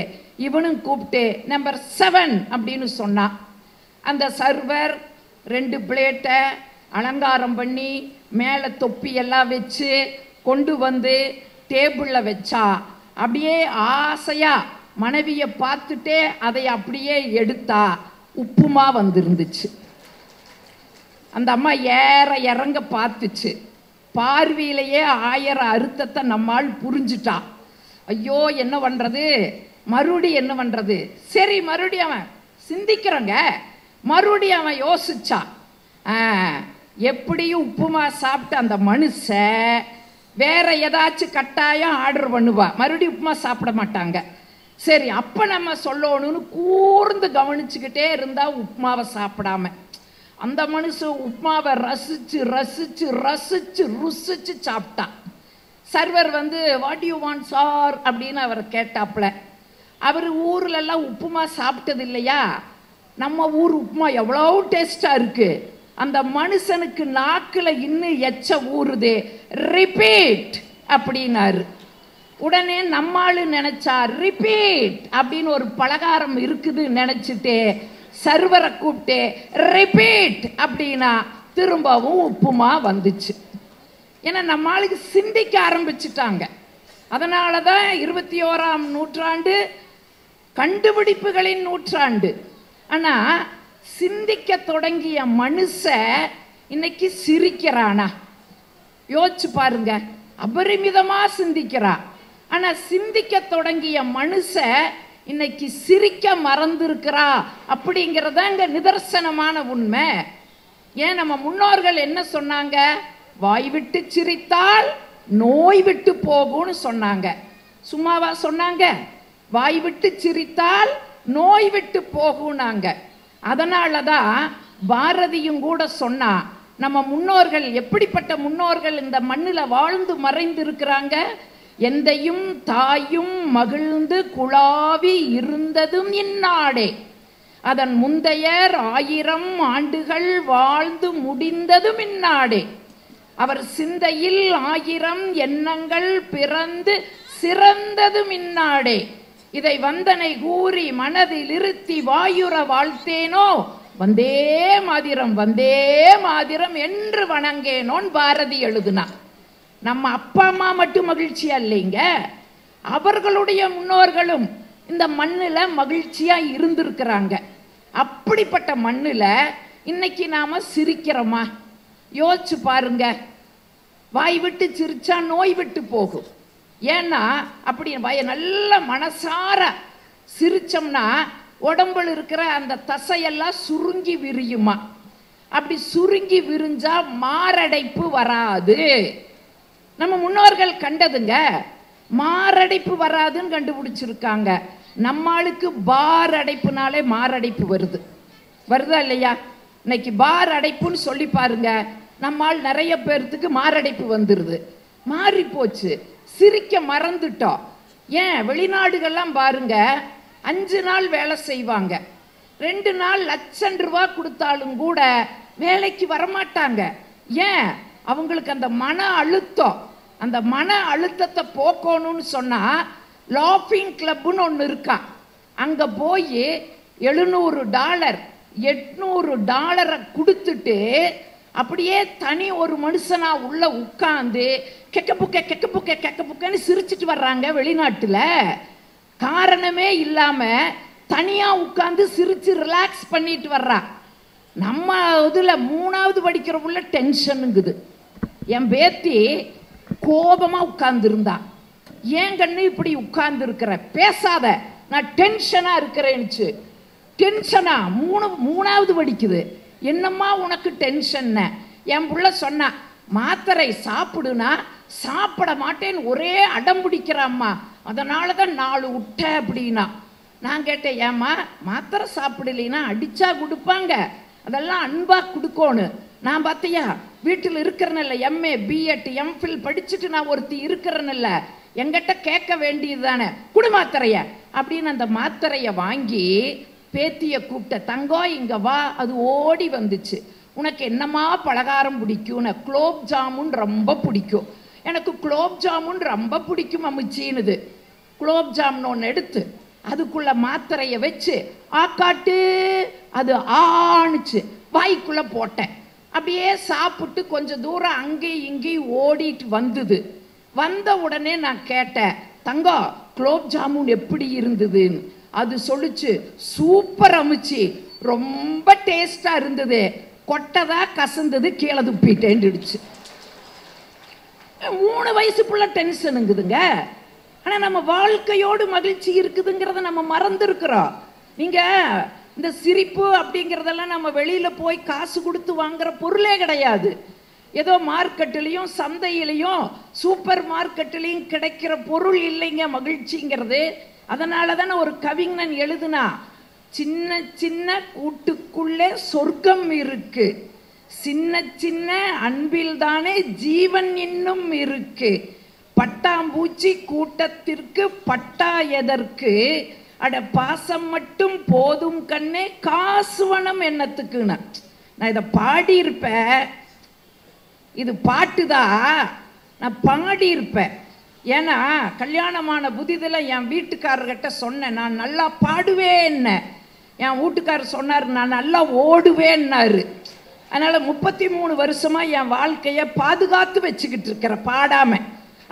இவனும் கூப்பிட்டு நம்பர் 7 அப்படின்னு சொன்னான். அந்த சர்வர் 2 பிளேட்டை அலங்காரம் பண்ணி மேலே தொப்பி எல்லாம் வச்சு கொண்டு வந்து டேபிளில் வச்சா. அப்படியே ஆசையா மனைவியை பார்த்துட்டே அதை அப்படியே எடுத்தா. உப்புமா வந்துருந்துச்சு. அந்த அம்மா ஏற இறங்க பார்த்துச்சு. பார்வையிலேயே 1000 அர்த்தத்தை நம்மால் புரிஞ்சுட்டா. ஐயோ என்ன பண்ணுறது, மறுபடி என்ன பண்ணுறது. சரி மறுபடியும் அவன் சிந்திக்கிறோங்க, மறுபடியும் அவன் யோசிச்சா. எப்படியும் உப்புமா சாப்பிட்டு அந்த மனுஷன் வேற ஏதாச்சும் கட்டாயம் ஆர்டர் பண்ணுவா, மறுபடியும் உப்புமா சாப்பிட மாட்டாங்க. சரி அப்போ நம்ம சொல்லணும்னு கூர்ந்து கவனிச்சுக்கிட்டே இருந்தா உப்புமாவை சாப்பிடாம அந்த மனுஷன் உப்புமாவை ரசிச்சு ரசிச்சு ரசிச்சு ருசிச்சு சாப்பிட்டா. சர்வர் வந்து வாட் யூ வாண்ட் சார் அப்படின்னு அவர் கேட்டாப்புல. அவர் ஊர்லெல்லாம் உப்புமா சாப்பிட்டது இல்லையா, நம்ம ஊர் உப்புமா எவ்வளோ டேஸ்டா இருக்கு. அந்த மனுஷனுக்கு நாக்கில் இன்னும் எச்ச ஊறுதே. ரிப்பீட் அப்படின்னாரு. உடனே நம்மாளு நினைச்சா ரிப்பீட் அப்படின்னு ஒரு பலகாரம் இருக்குது நினைச்சிட்டு சர்வரை கூப்பிட்டு ரிப்பீட் அப்படின்னா திரும்பவும் உப்புமா வந்துச்சு. ஏன்னா நம்ம ஆளுக்கு சிந்திக்க ஆரம்பிச்சுட்டாங்க. அதனால தான் 21ஆம் நூற்றாண்டு கண்டுபிடிப்புகளின் நூற்றாண்டு. ஆனா சிந்திக்க தொடங்கிய மனுஷன் இன்னைக்கு சிரிக்கிறானா? யோசிச்சு பாருங்க. அபரிமிதமா சிந்திக்கிறா. ஆனா சிந்திக்க தொடங்கிய மனுஷன் இன்னைக்கு சிரிக்க மறந்திருக்கிறா அப்படிங்கிறத இங்க நிதர்சனமான உண்மை. ஏன் நம்ம முன்னோர்கள் என்ன சொன்னாங்க? வாய் விட்டு சிரித்தால் நோய் விட்டு போகும்னு சொன்னாங்க. சும்மாவா சொன்னாங்க? வாய் விட்டு சிரித்தால் நோய் விட்டு போகும்னாங்க. அதனாலதான் பாரதியும் கூட சொன்னா, நம்ம முன்னோர்கள் எப்படிப்பட்ட முன்னோர்கள் இந்த மண்ணில் வாழ்ந்து மறைந்து இருக்கிறாங்க. எந்தையும் தாயும் மகிழ்ந்து குழாவி இருந்ததும் இந்நாடே, அதன் முந்தையர் 1000 ஆண்டுகள் வாழ்ந்து முடிந்ததும் இந்நாடே, அவர் சிந்தையில் 1000 எண்ணங்கள் பிறந்து சிறந்ததும் இந்நாடே, இதை வந்தனை கூறி மனதில் இருத்தி வாயுற வாழ்த்தேனோ வந்தே மாதிரம் என்று வணங்கேனோன் பாரதி எழுதுனா. நம்ம அப்பா அம்மா மட்டும் மகிழ்ச்சியா இல்லைங்க, அவர்களுடைய முன்னோர்களும் இந்த மண்ணில் மகிழ்ச்சியா இருந்திருக்கிறாங்க. அப்படிப்பட்ட மண்ணில் இன்னைக்கு நாம சிரிக்கிறோமா? யோசிச்சு பாருங்க. வாய் விட்டு சிரிச்சா நோய் விட்டு போகும். ஏன்னா அப்படி நல்ல மனசார சிரிச்சோம்னா உடம்புல இருக்கிற அந்த தசையெல்லாம் சுருங்கி விரியுமா. அப்படி சுருங்கி விரிஞ்சா மாரடைப்பு வராது. நம்ம முன்னோர்கள் கண்டதுங்க. மாரடைப்பு வராதுன்னு கண்டுபிடிச்சிருக்காங்க. நம்மளுக்கு பார் அடைப்புனாலே மாரடைப்பு வருதா இல்லையா? இன்னைக்கு பார் அடைப்புன்னு சொல்லி பாருங்க, நம்மால் நிறைய பேர்த்துக்கு மாரடைப்பு வந்துருது. மாறி போச்சு, சிரிக்க மறந்துட்டோம். ஏன் வெளிநாடுகள்லாம் பாருங்க, 5 நாள் வேலை செய்வாங்க, 2 நாள் ₹1,00,000 கொடுத்தாலும் கூட வேலைக்கு வரமாட்டாங்க. ஏன்? அவங்களுக்கு அந்த மன அழுத்தம். அந்த மன அழுத்தத்தை போக்கணும்னு சொன்னா லாஃபிங் கிளப்னு ஒன்று இருக்கா. அங்க போய் $700 $800 கொடுத்துட்டு அப்படியே தனி ஒரு மனுஷனா உள்ள உட்கார்ந்து கெக்கப்புக்கன்னு சிரிச்சிட்டு வர்றாங்க வெளிநாட்டுல. காரணமே இல்லாம தனியா உட்கார்ந்து சிரிச்சு ரிலாக்ஸ் பண்ணிட்டு வர்றா. நம்ம இதுல 3வது படிக்கிற உள்ள டென்ஷனுங்குது. என் பேத்தி கோபமா உட்கார்ந்து இருந்தா, ஏன் கண்ணு இப்படி உட்கார்ந்து இருக்கிற, பேசாத, நான் டென்ஷனா இருக்கிறேன்னு. டென்ஷனா? 3வது படிக்குது. என்னம்மா உனக்கு டென்ஷன்? என் புள்ள சொன்னா, மாத்திரை சாப்பிடுனா சாப்பிட மாட்டேன்னு ஒரே அடம் பிடிக்கிறாம்மா, அதனால தான் 4 விட்ட அப்படின்னா. நான் கேட்டேன், ஏம்மா மாத்திரை சாப்பிடலைன்னா அடிச்சா கொடுப்பாங்க, அதெல்லாம் அன்பா கொடுக்கணும். நான் பார்த்தியா வீட்டில் இருக்கிறனில்ல, எம்ஏ பிஎட் எம்ஃபில் படிச்சுட்டு நான் ஒருத்தி இருக்கிறனில்ல, எங்கிட்ட கேட்க வேண்டியது தானே, குடு மாத்திரைய அப்படின்னு அந்த மாத்திரையை வாங்கி பேத்திய கூப்பிட்ட, தங்கம் இங்க வா. அது ஓடி வந்துச்சு. உனக்கு என்னமா பலகாரம் பிடிக்கும்? குலோப் ஜாமுன் ரொம்ப பிடிக்கும். எனக்கு குலோப் ஜாமுன் ரொம்ப பிடிக்கும் அம்மிச்சின்னுது. குலோப் ஜாமுன் ஒன்று எடுத்து அதுக்குள்ள மாத்திரையை வச்சு ஆக்காட்டு, அது ஆணுச்சு. வாய்க்குள்ள போட்டேன். அப்படியே சாப்பிட்டு கொஞ்சம் தூரம் அங்கேயும் இங்கேயும் ஓடிட்டு வந்தது. வந்த உடனே நான் கேட்டேன், தங்கம் குலோப் ஜாமுன் எப்படி இருந்ததுன்னு. அது சொல்லுச்சு, சூப்பர் அம்மிச்சி, ரொம்ப டேஸ்டா இருந்தது, கொட்டதா கசந்தது, கீழே துப்பிட்டேன்டுச்சு. 3 வயசு புள்ள டென்ஷனுங்குதுங்க. ஆனா நம்ம வாழ்க்கையோடு மகிழ்ச்சி இருக்குதுங்கிறத நம்ம மறந்துருக்கிறோம். நீங்க இந்த சிரிப்பு அப்படிங்கிறதெல்லாம் நம்ம வெளியில போய் காசு கொடுத்து வாங்குற பொருளே கிடையாது. ஏதோ மார்க்கெட்டிலையும் சந்தையிலையும் சூப்பர் மார்க்கெட்டிலையும் கிடைக்கிற பொருள் இல்லைங்க மகிழ்ச்சிங்கிறது. அதனால தானே ஒரு கவிஞன் எழுதுனா, சின்ன சின்ன கூட்டுக்குள்ளே சொர்க்கம் இருக்கு, சின்ன சின்ன அன்பில் தானே ஜீவன் இன்னும் இருக்கு, பட்டாம்பூச்சி கூட்டத்திற்கு பட்டா எதற்கு, அட பாசம் மட்டும் போதும் கண்ணே காசுவனம் என்னத்துக்குன்னு. நான் இதை பாடியிருப்பேன், இது பாட்டுதான், நான் பாடியிருப்பேன். ஏன்னா கல்யாணமான புதிதில் என் வீட்டுக்காரர்கிட்ட சொன்னேன், நான் நல்லா பாடுவேன்னு. என் வீட்டுக்காரர் சொன்னார், நான் நல்லா ஓடுவேன்னாரு. அதனால் 33 வருஷமாக என் வாழ்க்கையை பாதுகாத்து வச்சுக்கிட்டு இருக்கிறேன் பாடாமல்.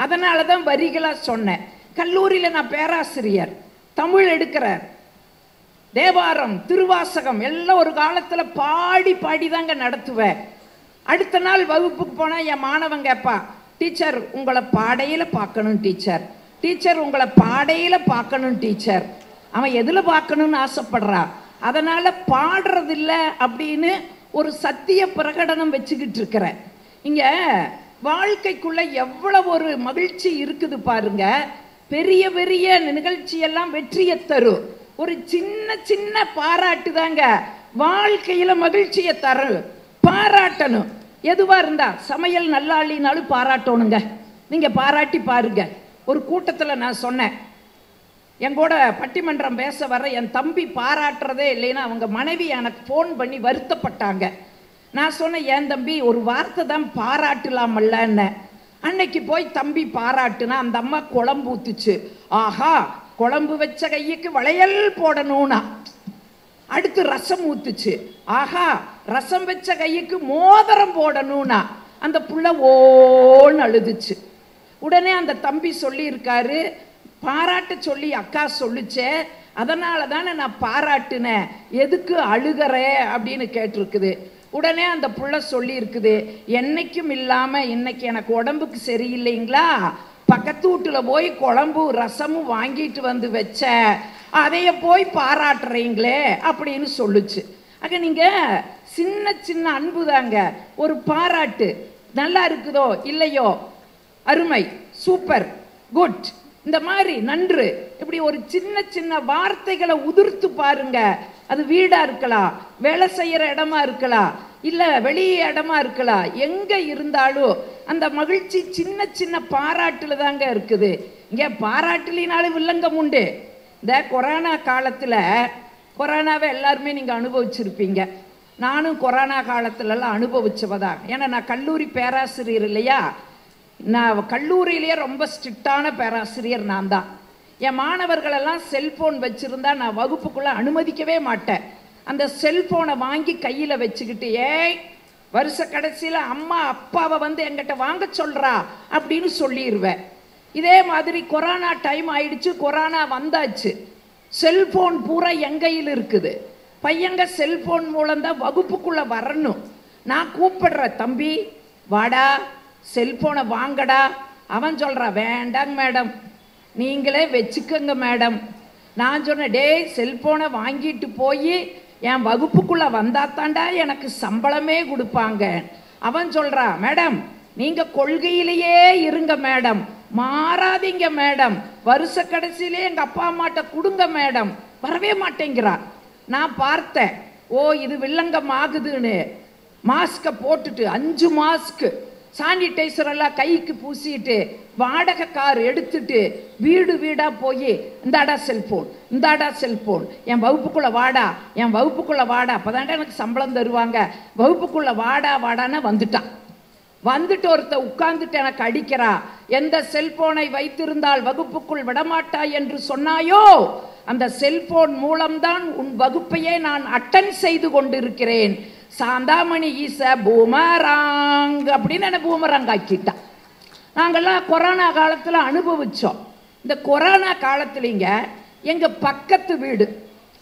அதனால தான் வரிகளாக சொன்னேன். கல்லூரியில் நான் பேராசிரியர், தமிழ் எடுக்கிறார், தேவாரம் திருவாசகம் எல்லாம் ஒரு காலத்தில் பாடி பாடி தாங்க நடத்துவேன். அடுத்த நாள் வகுப்புக்கு போனால் என் மாணவன் கேட்பா, டீச்சர் உங்களை பாடையில் பார்க்கணும் டீச்சர், டீச்சர் உங்களை பாடையில் பார்க்கணும் டீச்சர். அவன் எதில் பார்க்கணும்னு ஆசைப்படுறா. அதனால் பாடுறதில்ல அப்படின்னு ஒரு சத்திய பிரகடனம் வச்சுக்கிட்டு இருக்கிறேன். இங்கே வாழ்க்கைக்குள்ள எவ்வளவு ஒரு மகிழ்ச்சி இருக்குது பாருங்க. பெரிய பெரிய நிகழ்ச்சியெல்லாம் வெற்றியை தரும். ஒரு சின்ன சின்ன பாராட்டு தாங்க வாழ்க்கையில மகிழ்ச்சியை தரும். பாராட்டணும். எதுவா இருந்தா சமையல் நல்லாளினாலும் பாராட்டணுங்க. நீங்க பாராட்டி பாருங்க. ஒரு கூட்டத்தில் நான் சொன்னேன், எங்கூட பட்டிமன்றம் பேச வர என் தம்பி பாராட்டுறதே இல்லைன்னா அவங்க மனைவி எனக்கு ஃபோன் பண்ணி வருத்தப்பட்டாங்க. நான் சொன்னேன், என் தம்பி ஒரு வார்த்தை தான் பாராட்டலாமல்லன்னு. அன்னைக்கு போய் தம்பி பாராட்டுனா அந்த அம்மா குழம்பு ஊத்துச்சு. ஆஹா, குழம்பு வச்ச கையுக்கு வளையல் போடணும்னா. அடுத்து ரசம் ஊத்துச்சு. ஆஹா, ரசம் வச்ச கையுக்கு மோதிரம் போடணும்னா. அந்த புள்ள ஓன்னு அழுதுச்சு. உடனே அந்த தம்பி சொல்லியிருக்காரு, பாராட்ட சொல்லி அக்கா சொல்லிச்சே, அதனால தானே நான் பாராட்டுனேன், எதுக்கு அழுகிறே அப்படின்னு கேட்டிருக்குது. உடனே அந்த புள்ள சொல்லி இருக்குது, என்னைக்கும் இல்லாம இன்னைக்கு எனக்கு உடம்புக்கு சரியில்லைங்களா, பக்கத்து வீட்டுல போய் குழம்பு ரசமும் வாங்கிட்டு வந்து வச்ச, அதைய போய் பாராட்டுறீங்களே அப்படின்னு சொல்லுச்சு. ஆக நீங்க சின்ன சின்ன அன்பு தாங்க ஒரு பாராட்டு. நல்லா இருக்குதோ இல்லையோ, அருமை, சூப்பர், குட், இந்த மாதிரி நன்று, இப்படி ஒரு சின்ன சின்ன வார்த்தைகளை உதிர்த்து பாருங்க. அது வீடா இருக்கலாம், வேலை செய்யற இடமா இருக்கலாம், இல்ல வெளியே இடமா இருக்கலாம், எங்க இருந்தாலும் அந்த மகிழ்ச்சி சின்ன சின்ன பாராட்டுல தாங்க இருக்குது. இங்க பாராட்டுலினாலும் வில்லங்கம் உண்டு. இந்த கொரோனா காலத்துல, கொரோனாவை எல்லாருமே நீங்க அனுபவிச்சிருப்பீங்க. நானும் கொரோனா காலத்துலலாம் அனுபவிச்சவதான். ஏன்னா நான் கல்லூரி பேராசிரியர் இல்லையா, நான் கல்லூரியிலேயே ரொம்ப ஸ்ட்ரிக்டான பேராசிரியர் நான் தான். என் மாணவர்களெல்லாம் செல்ஃபோன் வச்சுருந்தா நான் வகுப்புக்குள்ளே அனுமதிக்கவே மாட்டேன். அந்த செல்ஃபோனை வாங்கி கையில் வச்சுக்கிட்டு, ஏய் வருஷ கடைசியில் அம்மா அப்பாவை வந்து என்கிட்ட வாங்க சொல்கிறா அப்படின்னு சொல்லிடுவேன். இதே மாதிரி கொரோனா டைம் ஆயிடுச்சு, கொரோனா வந்தாச்சு, செல்ஃபோன் பூரா என் கையில் இருக்குது. பையங்க செல்ஃபோன் மூலம்தான் வகுப்புக்குள்ளே வரணும். நான் கூப்பிடுறேன், தம்பி வாடா செல்ஃபோனை வாங்கடா. அவன் சொல்கிறான், வேண்டாங்க மேடம், நீங்களே வச்சுக்கோங்க மேடம். நான் சொன்னேன், டேய் செல்ஃபோனை வாங்கிட்டு போய் என் வகுப்புக்குள்ளே வந்தாத்தாண்டா எனக்கு சம்பளமே கொடுப்பாங்க. அவன் சொல்கிறான், மேடம் நீங்கள் கொள்கையிலேயே இருங்க மேடம், மாறாதீங்க மேடம், வருஷ கடைசியிலே எங்கள் அப்பா அம்மாட்ட கொடுங்க மேடம். வரவே மாட்டேங்கிறான். நான் பார்த்தேன், ஓ இது வில்லங்கம் ஆகுதுன்னு மாஸ்கை போட்டுட்டு 5 மாஸ்க்கு சானிடைசர் எல்லாம் கைக்கு பூசிட்டு வாடகை கார் எடுத்துட்டு வீடு வீடா போய் இந்தாடா செல்போன், இந்தாடா செல்போன், என் வகுப்புக்குள்ள வாடா, என் வகுப்புக்குள்ள வாடா, அப்பதான்டா எனக்கு சம்பளம் தருவாங்க, வகுப்புக்குள்ள வாடா வாடான்னு வந்துட்டான். வந்துட்டு ஒருத்த உட்கார்ந்துட்டு எனக்கு அடிக்கிறா, எந்த செல்போனை வைத்திருந்தால் வகுப்புக்குள் விடமாட்டா என்று சொன்னாயோ அந்த செல்போன் மூலம்தான் உன் வகுப்பையே நான் அட்டன் செய்து கொண்டிருக்கிறேன். சாந்தாமணி ஈச பூமராங் அப்படின்னு என்ன பூமராங் ஆக்கிட்டான். நாங்கள்லாம் கொரோனா காலத்தில் அனுபவிச்சோம். இந்த கொரோனா காலத்துலங்க எங்க பக்கத்து வீடு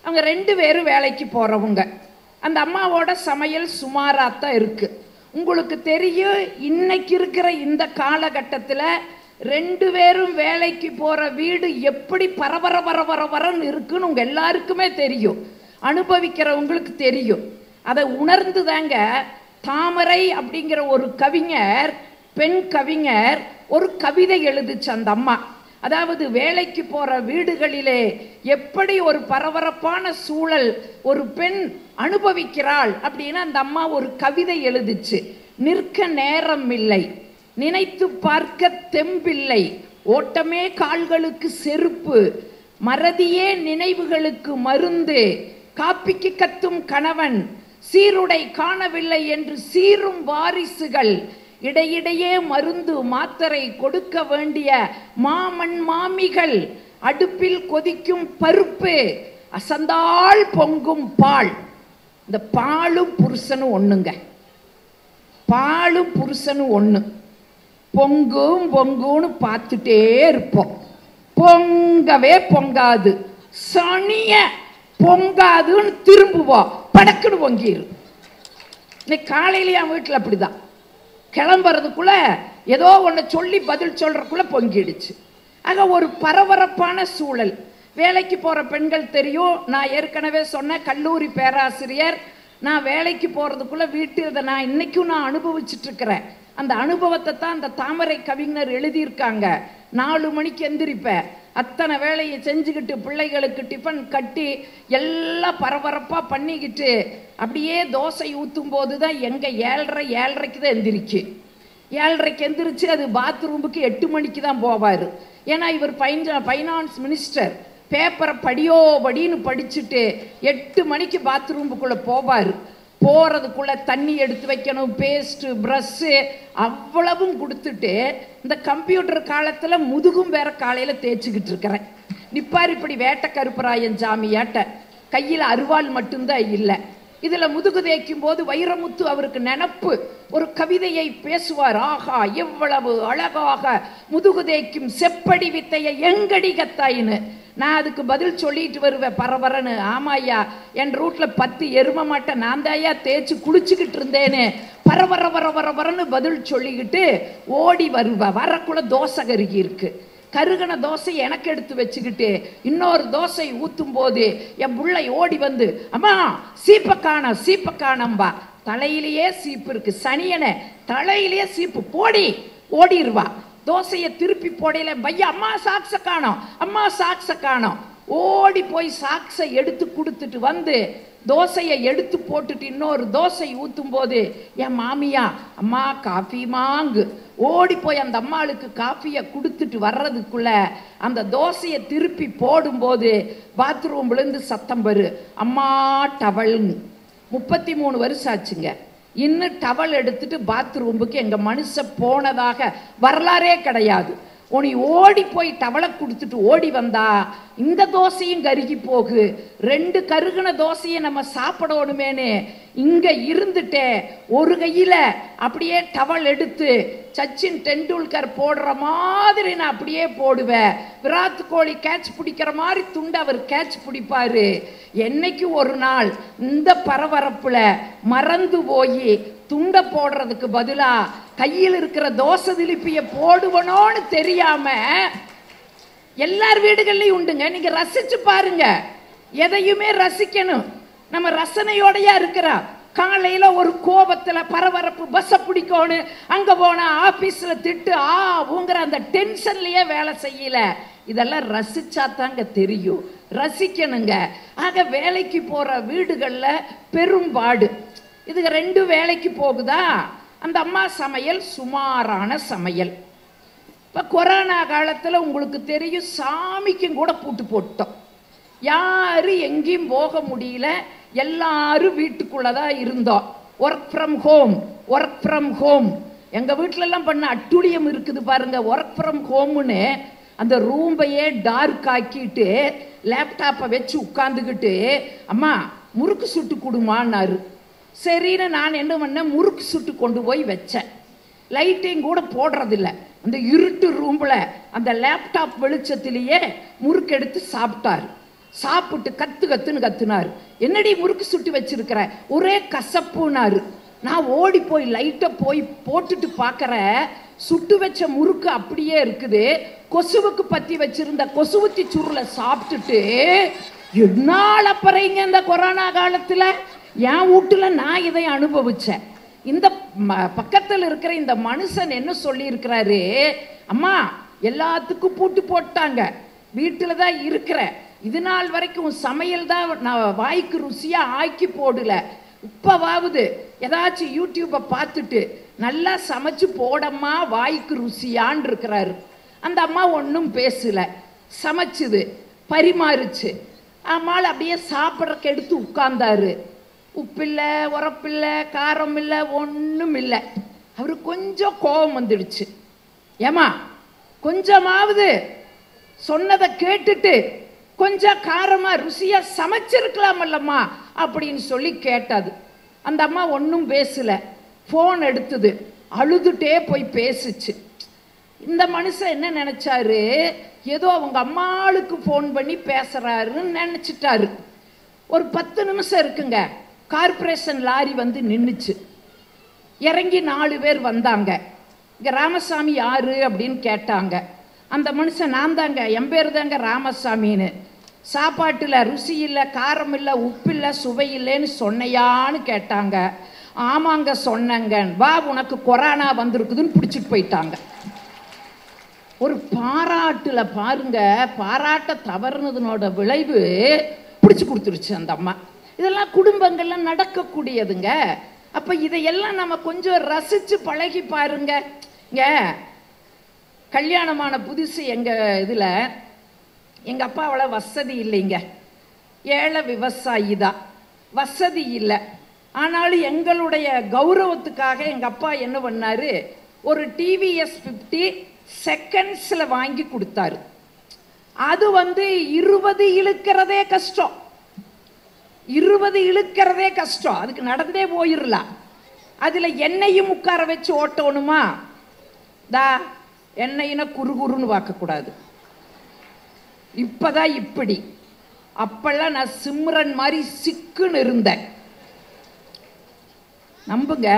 அவங்க 2 பேரும் வேலைக்கு போறவங்க. அந்த அம்மாவோட சமையல் சுமாராத்தான் இருக்கு. உங்களுக்கு தெரியும், இன்னைக்கு இருக்கிற இந்த காலகட்டத்தில் 2 பேரும் வேலைக்கு போற வீடு எப்படி பரபரன்னு இருக்குன்னு உங்க எல்லாருக்குமே தெரியும், அனுபவிக்கிறவங்களுக்கு தெரியும். அதை உணர்ந்து தாங்க தாமரை அப்படிங்கிற ஒரு கவிஞர், பெண் கவிஞர் ஒரு கவிதை எழுதுச்சு அந்த அம்மா. அதாவது வேலைக்கு போற வீடுகளிலே எப்படி ஒரு பரபரப்பான சூழல் ஒரு பெண் அனுபவிக்கிறாள் அப்படின்னு அந்த அம்மா ஒரு கவிதை எழுதுச்சு. நிற்க நேரம் இல்லை, நினைத்து பார்க்க தெம்பில்லை, ஓட்டமே கால்களுக்கு செருப்பு, மறதியே நினைவுகளுக்கு மருந்து, காப்பிக்கு கத்தும் கணவன், சீருடை காணவில்லை என்று சீரும் வாரிசுகள், இடையிடையே மருந்து மாத்திரை கொடுக்க வேண்டிய மாமன் மாமிகள், அடுப்பில் கொதிக்கும் பருப்பு, அசந்தாள் பொங்கும் பால். இந்த பாலும் புருஷனும் ஒண்ணுங்க, பாலும் புருஷனும் ஒண்ணு. பொங்கும் பொங்குன்னு பார்த்துட்டே இருப்போம், பொங்கவே பொங்காது, சனிய பொங்காதுன்னு திரும்புவோம், படக்குன்னு பொங்கிரு. இன்னைக்கு காலையிலேயே என் வீட்டில் அப்படிதான், கிளம்புறதுக்குள்ள ஏதோ ஒன்று சொல்லி பதில் சொல்றதுக்குள்ள பொங்கிடுச்சு. ஆக ஒரு பரபரப்பான சூழல். வேலைக்கு போற பெண்கள் தெரியும், நான் ஏற்கனவே சொன்ன கல்லூரி பேராசிரியர், நான் வேலைக்கு போறதுக்குள்ள வீட்டில் நான் இன்னைக்கும் நான் அனுபவிச்சுட்டு இருக்கிறேன். அந்த அனுபவத்தை தான் அந்த தாமரை கவிஞர் எழுதியிருக்காங்க. 4 மணிக்கு எந்திரிப்பேன், அத்தனை வேலையை செஞ்சுக்கிட்டு பிள்ளைகளுக்கு டிஃபன் கட்டி எல்லாம் பரபரப்பா பண்ணிக்கிட்டு அப்படியே தோசை ஊற்றும் போது தான் எங்க 7:30 தான் எந்திரிச்சு. 7:30 எந்திரிச்சு அது பாத்ரூமுக்கு 8 மணிக்கு தான் போவார். ஏன்னா இவர் ஃபைனான்ஸ் மினிஸ்டர். பேப்பரை படின்னு படிச்சுட்டு 8 மணிக்கு பாத்ரூமுக்குள்ள போவார். போறதுக்குள்ள தண்ணி எடுத்து வைக்கணும், பேஸ்ட், ப்ரஷ்ஷு அவ்வளவும் கொடுத்துட்டு இந்த கம்ப்யூட்டர் காலத்துல முதுகும் வேற காலையில தேய்ச்சிக்கிட்டு இருக்கிறேன். நிப்பார் இப்படி வேட்ட கருப்பராயன் சாமியாட்ட, கையில அருவாள் மட்டும்தான் இல்லை. இதுல முதுகு தேய்க்கும் போது வைரமுத்து அவருக்கு நினப்பு ஒரு கவிதையை பேசுவார். ஆகா எவ்வளவு அழகாக முதுகு தேய்க்கும் செப்படி வித்தைய எங்கடி கத்தாயின்னு. நான் அதுக்கு பதில் சொல்லிட்டு வருவேன் பரபரன்னு. ஆமாய்யா, என் ரூட்ல 10 எரும மாட்டை நான் தாயா தேய்ச்சி குளிச்சுக்கிட்டு இருந்தேன்னு பரபரன்னு பதில் சொல்லிக்கிட்டு ஓடி வருவேன். வரக்குள்ள தோசை கருகி இருக்கு. கருகன தோசை எனக்கு எடுத்து வச்சுக்கிட்டு இன்னொரு தோசை ஊத்தும் போது என் புள்ளை ஓடி வந்து, அம்மா சீப்ப காணம்பா. தலையிலேயே சீப்பு இருக்கு, சனியனை தலையிலேயே சீப்பு போடி ஓடிடுவா. தோசையை திருப்பி போடையில பையா அம்மா சாக்ஸ காணோம். ஓடி போய் சாக்ஸை எடுத்து கொடுத்துட்டு வந்து தோசையை எடுத்து போட்டுட்டு இன்னொரு தோசை ஊற்றும் போது என் மாமியா அம்மா காஃபி மாங்கு ஓடி போய் அந்த அம்மாளுக்கு காஃபியை கொடுத்துட்டு வர்றதுக்குள்ள அந்த தோசையை திருப்பி போடும்போது பாத்ரூம்லேருந்து சத்தம் வரு, அம்மா டவல்னு. 33 வருஷம் ஆச்சுங்க. இன்னும் டவல் எடுத்துட்டு பாத்ரூமுக்கு எங்க மனுஷன் போனதாக வரலாறே கிடையாது. உனி ஓடி போய் டவலை கொடுத்துட்டு ஓடி வந்தா இந்த தோசையும் கருகி போகு, 2 கருகின தோசையை நம்ம சாப்பிடணுமேனு இங்க இருந்துட்டே ஒரு கையில அப்படியே டவல் எடுத்து சச்சின் டெண்டுல்கர் போடுற மாதிரி நான் அப்படியே போடுவேன். விராட் கோலி கேட்ச் பிடிக்கிற மாதிரி துண்டு அவர் கேட்ச் பிடிப்பாரு. என்னைக்கு ஒரு நாள் இந்த பரபரப்புல மறந்து போய் துண்டை போடுறதுக்கு பதிலா கையில் இருக்கிற தோசை திருப்பிய போடுவனோன்னு தெரியாம எல்லார் வீடுகள்லையும் உண்டுங்க. நீங்க ரசிச்சு பாருங்க, எதையுமே ரசிக்கணும். நம்ம ரசனையோடையா இருக்கிறா காலையில ஒரு கோபத்துல பரபரப்பு, பஸ்ஸை பிடிக்கணும், அங்க போன ஆபீஸ்ல திட்டு, ஊங்குற அந்த டென்ஷன்லயே வேலை செய்யல. இதெல்லாம் ரசிச்சாத்தாங்க தெரியும், ரசிக்கணுங்க. ஆக வேலைக்கு போற வீடுகள்ல பெரும்பாடு. இதுக்கு 2 வேலைக்கு போகுதா, அந்த அம்மா சமையல் சுமாரான சமையல். இப்போ கொரோனா காலத்தில் உங்களுக்கு தெரியும், சாமிக்கும் கூட பூட்டு போட்டோம். யாரும் எங்கேயும் போக முடியல, எல்லாரும் வீட்டுக்குள்ளே தான் இருந்தோம். Work from home, work from home. எங்கள் வீட்டிலலாம் பண்ண அட்டுழியம் இருக்குது பாருங்க. ஒர்க் ஃப்ரம் ஹோம்னு அந்த ரூம்பையே டார்க் ஆக்கிட்டு லேப்டாப்பை வச்சு உட்காந்துக்கிட்டு, அம்மா முறுக்கு சுட்டு கொடுமான்னாரு. சரின்னு நான் என்ன பண்ணேன், முறுக்கு சுட்டு கொண்டு போய் வச்சேன். லைட்டையும் கூட போடுறதில்ல, அந்த இருட்டு ரூமில் அந்த லேப்டாப் வெளிச்சத்திலேயே முறுக்கு எடுத்து சாப்பிட்டார். சாப்பிட்டு கத்துன்னு கத்துனார். என்னடி முறுக்கு சுட்டு வச்சிருக்கிற, ஒரே கசப்புனாரு. நான் ஓடி போய் லைட்டை போய் போட்டுட்டு பார்க்குற, சுட்டு வச்ச முறுக்கு அப்படியே இருக்குது. கொசுவுக்கு பற்றி வச்சிருந்த கொசுவத்தி சுருளை சாப்பிட்டுட்டு, என்னால் அப்புறங்க இந்த கொரோனா காலத்தில் என் வீட்டில் நான் இதை அனுபவிச்சேன். இந்த பக்கத்தில் இருக்கிற இந்த மனுஷன் என்ன சொல்லியிருக்கிறாரு, அம்மா எல்லாத்துக்கும் பூட்டு போட்டாங்க, வீட்டில் தான் இருக்கிற, இது நாள் வரைக்கும் சமையல் தான் நான் வாய்க்கு ருசியாக ஆக்கி போடல, இப்போவாவது ஏதாச்சும் யூடியூப்பை பார்த்துட்டு நல்லா சமைச்சு போடம்மா வாய்க்கு ருசியான்னு இருக்கிறாரு. அந்த அம்மா ஒன்றும் பேசல, சமைச்சுது, பரிமாறுச்சு. அம்மாள் அப்படியே சாப்பிட்றக்கு எடுத்து உட்கார்ந்தாரு. உப்பில்லை, உரப்பில்லை, காரம் இல்லை, ஒன்றும் இல்லை. அவருக்கு கொஞ்சம் கோபம் வந்துடுச்சு. ஏமா கொஞ்சமாவது சொன்னதை கேட்டுட்டு கொஞ்சம் காரமாக ருசியாக சமைச்சிருக்கலாமல்லம்மா அப்படின்னு சொல்லி கேட்டாது. அந்த அம்மா ஒன்றும் பேசலை, ஃபோன் எடுத்தது, அழுதுட்டே போய் பேசிச்சு. இந்த மனுஷன் என்ன நினச்சாரு, ஏதோ அவங்க அம்மாளுக்கு ஃபோன் பண்ணி பேசுகிறாருன்னு நினச்சிட்டாரு. ஒரு 10 நிமிஷம் இருக்குங்க, கார்பரேஷன் லாரி வந்து நின்றுச்சு. இறங்கி 4 பேர் வந்தாங்க. இங்கே ராமசாமி யாரு அப்படின்னு கேட்டாங்க. அந்த மனுஷன், நான் தாங்க, என் பேர் தாங்க ராமசாமின்னு. சாப்பாட்டில் ருசி இல்லை, காரம் இல்லை, உப்பு இல்லை, சுவை இல்லைன்னு சொன்னையான்னு கேட்டாங்க. ஆமாங்க சொன்னங்க. வா உனக்கு கொரோனா வந்திருக்குதுன்னு பிடிச்சிட்டு போயிட்டாங்க. ஒரு பாராட்டுல பாருங்க, பாராட்ட தவறுனதுனோட விளைவு பிடிச்சு கொடுத்துருச்சு அந்த அம்மா. இதெல்லாம் குடும்பங்கள்ல நடக்கக்கூடியதுங்க. அப்ப இதையெல்லாம் நம்ம கொஞ்சம் ரசிச்சு பழகி பாருங்க. இங்க கல்யாணமான புதுசு எங்க இதுல எங்க அப்பா அவ்வளோ வசதி இல்லைங்க, ஏழை விவசாயி தான், வசதி இல்லை. ஆனாலும் எங்களுடைய கௌரவத்துக்காக எங்க அப்பா என்ன பண்ணாரு, ஒரு டிவிஎஸ் 50 செகண்ட்ஸ்ல வாங்கி கொடுத்தாரு. அது வந்து 20 இழுக்கிறதே கஷ்டம், 20 இழுக்கிறதே கஷ்டம். அதுக்கு நடந்தே போயிடலாம். அதுல எண்ணெயும் உட்கார வச்சு ஓட்டணுமா, தா எண்ணெயினா குறுகுறுன்னு பார்க்கக்கூடாது. இப்பதான் இப்படி, அப்பெல்லாம் நான் சிம்ரன் மாதிரி சிக்குன்னு இருந்தேன். நம்புங்க,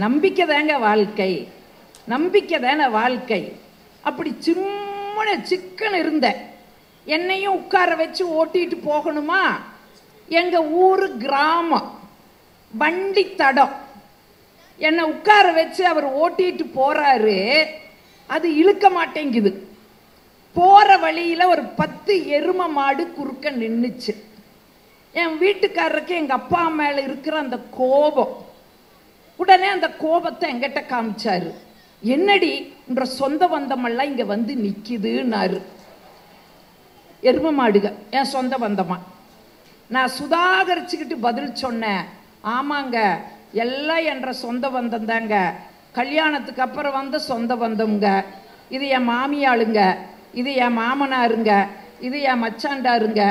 நம்பிக்கை தாங்க வாழ்க்கை, நம்பிக்கை தானே வாழ்க்கை. அப்படி சிக்குன்னு இருந்தேன். என்னையும் உட்கார வச்சு ஓட்டிட்டு போகணுமா. எங்க ஊரு கிராமம், வண்டி தடம். என்னை உட்கார வச்சு அவர் ஓட்டிட்டு போறாரு, அது இழுக்க மாட்டேங்குது. போற வழியில ஒரு 10 எருமை மாடு குறுக்க நின்றுச்சு. என் வீட்டுக்காரருக்கு எங்க அப்பா மேல இருக்கிற அந்த கோபம், உடனே அந்த கோபத்தை எங்கிட்ட காமிச்சாரு. என்னடி என்ற சொந்த பந்தமெல்லாம் இங்க வந்து நிக்குதுன்னாரு. எருமை மாடுக என் சொந்த பந்தமா. நான் சுதாகரிச்சுக்கிட்டு பதில் சொன்னேன், ஆமாங்க எல்லாம் என்ற சொந்த பந்தம் தாங்க, கல்யாணத்துக்கு அப்புறம் வந்த சொந்த பந்தம்ங்க. இது என் மாமியாளுங்க, இது என் மாமனாருங்க, இது என் மச்சாண்டாருங்க,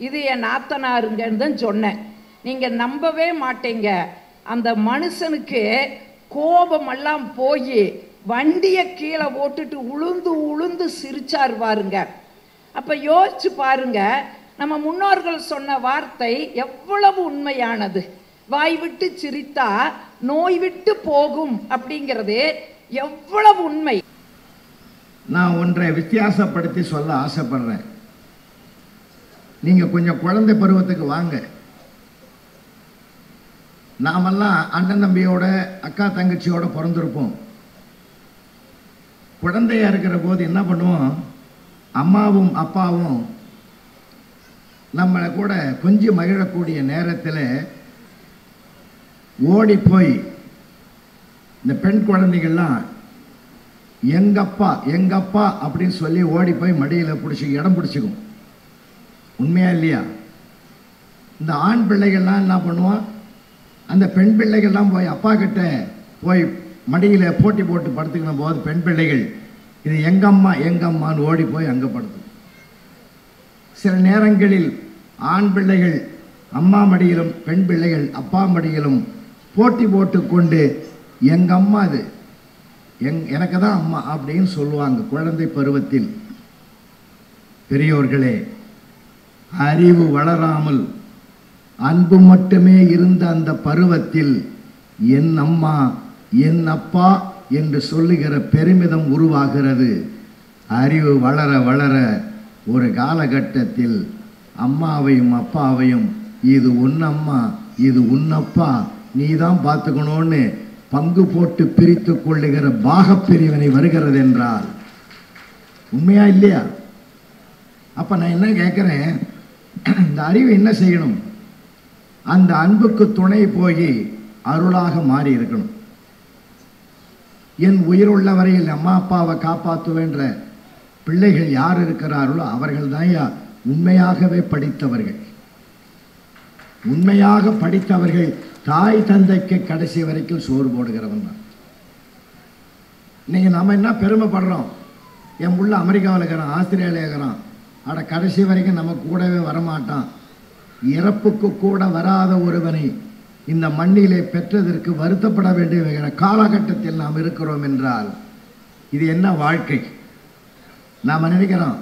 இது என் நாத்தனாருங்கன்னு தான் சொன்னேன். நீங்கள் நம்பவே மாட்டீங்க, அந்த மனுஷனுக்கு கோபமெல்லாம் போய் வண்டியை கீழே போட்டுட்டு உளுந்து உளுந்து சிரிச்சார் பாருங்க. அப்போ யோசிச்சு பாருங்க, நம்ம முன்னோர்கள் சொன்ன வார்த்தை எவ்வளவு உண்மையானது. வாய் விட்டு சிரித்தா நோய் விட்டு போகும் அப்படிங்கிறது எவ்வளவு உண்மை. நான் ஒன்றை வித்தியாசப்படுத்தி சொல்ல ஆசைப்படுறேன். நீங்க கொஞ்சம் குழந்தை பருவத்துக்கு வாங்க. நாமெல்லாம் அண்ணன் தம்பியோட அக்கா தங்கச்சியோட பிறந்திருப்போம். குழந்தையா இருக்கிற போது என்ன பண்ணுவோம், அம்மாவும் அப்பாவும் நம்மளை கூட கொஞ்சம் மகிழக்கூடிய நேரத்தில் ஓடி போய் இந்த பெண் குழந்தைகள்லாம் எங்கப்பா எங்கப்பா அப்படின்னு சொல்லி ஓடி போய் மடியில் பிடிச்சி இடம் பிடிச்சிக்கும். உண்மையா இல்லையா? இந்த ஆண் பிள்ளைகள்லாம் என்ன பண்ணுவோம், அந்த பெண் பிள்ளைகள்லாம் போய் அப்பா கிட்ட போய் மடியில் போட்டி போட்டு படுத்துக்கிற போது பெண் பிள்ளைகள் இது எங்கம்மா எங்கம்மான்னு ஓடி போய் அங்கே படுத்துக்கும். சில நேரங்களில் ஆண் பிள்ளைகள் அம்மா மடியிலும் பெண் பிள்ளைகள் அப்பா மடியிலும் போட்டி போட்டு கொண்டு எங்கம்மா இது எனக்கு தான் அம்மா அப்படின்னு சொல்லுவாங்க குழந்தை பருவத்தில். பெரியோர்களே, அறிவு வளராமல் அன்பு மட்டுமே இருந்த அந்த பருவத்தில் என் அம்மா என் அப்பா என்று சொல்லுகிற பெருமிதம் உருவாகிறது. அறிவு வளர வளர ஒரு காலகட்டத்தில் அம்மாவையும் அப்பாவையும் இது உன்னம்மா இது உன்னப்பா நீ தான் பார்த்துக்கணும்னு பங்கு போட்டு பிரித்து கொள்ளுகிற பாகப்பிரிவினை வருகிறது என்றால் உண்மையா இல்லையா? அப்ப நான் என்ன கேட்கிறேன், இந்த அறிவு என்ன செய்யணும்? அந்த அன்புக்கு துணை போய் அருளாக மாறி இருக்கணும். என் உயிருள்ள வரையில் அம்மா அப்பாவை காப்பாற்றுவேன்ற பிள்ளைகள் யார் இருக்கிறார்களோ அவர்கள் தான் உண்மையாகவே படித்தவர்கள். உண்மையாக படித்தவர்கள் தாய் தந்தைக்கு கடைசி வரைக்கும் சோறு போடுகிறவன் தான். இன்னைக்கு நம்ம என்ன பெருமைப்படுறோம், என் புள்ள அமெரிக்காவில் இருக்கிறான் ஆஸ்திரேலியா இருக்கிறான், அட கடைசி வரைக்கும் நம்ம கூடவே வரமாட்டான். இறப்புக்கு கூட வராத ஒருவனை இந்த மண்ணிலே பெற்றதற்கு வருத்தப்பட வேண்டிய காலகட்டத்தில் நாம் இருக்கிறோம் என்றால் இது என்ன வாழ்க்கை? நாம் நினைக்கிறோம்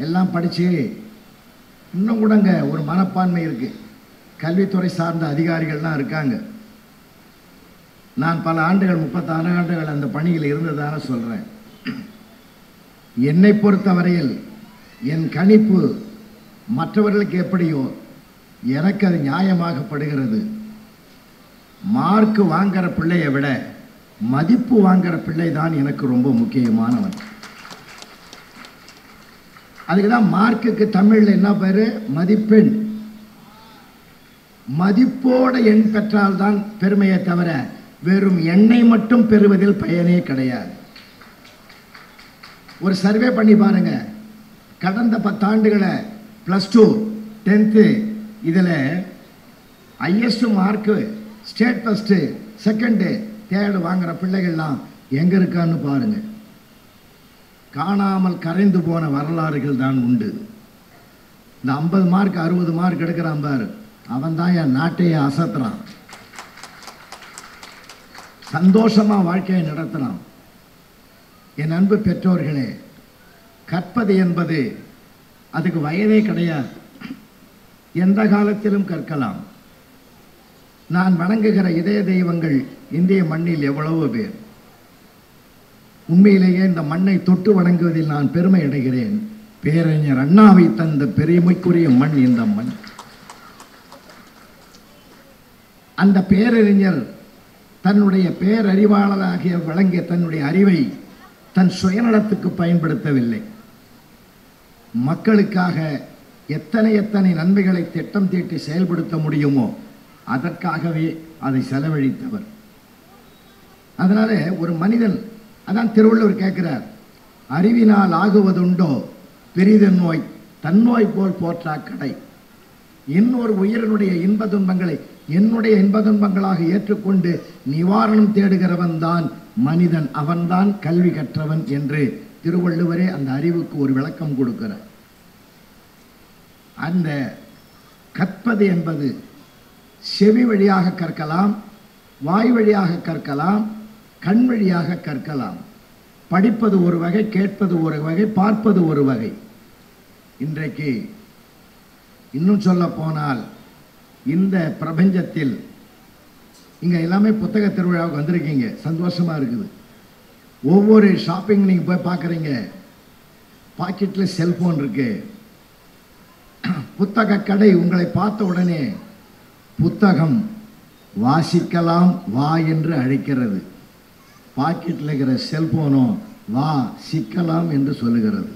எல்லாம் படித்து இன்னும் கூடங்க ஒரு மனப்பான்மை இருக்கு. கல்வித்துறை சார்ந்த அதிகாரிகள்லாம் இருக்காங்க. நான் பல ஆண்டுகள் 36 ஆண்டுகள் அந்த பணியில் இருந்ததாக சொல்கிறேன். என்னை பொறுத்தவரையில் என் கணிப்பு மற்றவர்களுக்கு எப்படியோ எனக்கு அது நியாயமாகப்படுகிறது. மார்க் வாங்குற பிள்ளையை விட மதிப்பு வாங்குற பிள்ளை தான் எனக்கு ரொம்ப முக்கியமானவன். அதுக்கு தான் மார்க்குக்கு தமிழில் என்ன பேர், மதிப்பெண். மதிப்போட எண் பெற்றால்தான் பெருமையை தவிர வெறும் எண்ணை மட்டும் பெறுவதில் பயனே கிடையாது. ஒரு சர்வே பண்ணி பாருங்க, கடந்த 10 ஆண்டுகளை +2 10th இதில் highest mark state first second third வாங்குற பிள்ளைகள்லாம் எங்கே இருக்கான்னு பாருங்க. காணாமல் கரைந்து போன வரலாறுகள் தான் உண்டு. இந்த 50 மார்க் 60 மார்க் எடுக்கிறான் பாரு, அவன் தான் என் நாட்டையே அசத்துறான், சந்தோஷமா வாழ்க்கையை நடத்துறான். என் அன்பு பெற்றோர்களே, கற்பது என்பது அதுக்கு வயதே கிடையாது, எந்த காலத்திலும் கற்கலாம். நான் வணங்குகிற இதய தெய்வங்கள் இந்திய மண்ணில் எவ்வளவோ பேர். உண்மையிலேயே இந்த மண்ணை தொட்டு வணங்குவதில் நான் பெருமை அடைகிறேன். பேரறிஞர் அண்ணாவை தந்த பெருமைக்குரிய மண் இந்த மண். அந்த பேரறிஞர் தன்னுடைய பேரறிவாளராகிய வழங்கிய தன்னுடைய அறிவை தன் சுயநலத்துக்கு பயன்படுத்தவில்லை. மக்களுக்காக எத்தனை எத்தனை நன்மைகளை திட்டம் தீட்டி செயல்படுத்த முடியுமோ அதற்காகவே அதை செலவழித்தவர். அதனால ஒரு மனிதன், அதான் திருவள்ளுவர் கேட்கிறார், அறிவினால் ஆகுவதுண்டோ பெரிதன் நோய் தன்னோய் போல் போற்றா கடை. இன்னொரு உயிரினுடைய இன்ப துன்பங்களை என்னுடைய இன்ப துன்பங்களாக ஏற்றுக்கொண்டு நிவாரணம் தேடுகிறவன் தான் மனிதன், அவன்தான் கல்வி கற்றவன் என்று திருவள்ளுவரே அந்த அறிவுக்கு ஒரு விளக்கம் கொடுக்கிறார். அந்த கற்பது என்பது செவி வழியாக கற்கலாம், வாய் வழியாக கற்கலாம், கண் வழியாக கற்கலாம். படிப்பது ஒரு வகை, கேட்பது ஒரு வகை, பார்ப்பது ஒரு வகை. இன்றைக்கு இன்னும் சொல்ல போனால் இந்த பிரபஞ்சத்தில் இங்க எல்லாமே புத்தக திருவிழாவுக்கு வந்திருக்கீங்க, சந்தோஷமா இருக்குது. ஒவ்வொரு ஷாப்பிங் நீங்க போய் பார்க்குறீங்க, பாக்கெட்ல செல்போன் இருக்கு. புத்தக கடை உங்களை பார்த்த உடனே புத்தகம் வாசிக்கலாம் வா என்று அழைக்கிறது. பாக்கெட்டில் இருக்கிற செல்போனோ வா சிக்கலாம் என்று சொல்லுகிறது.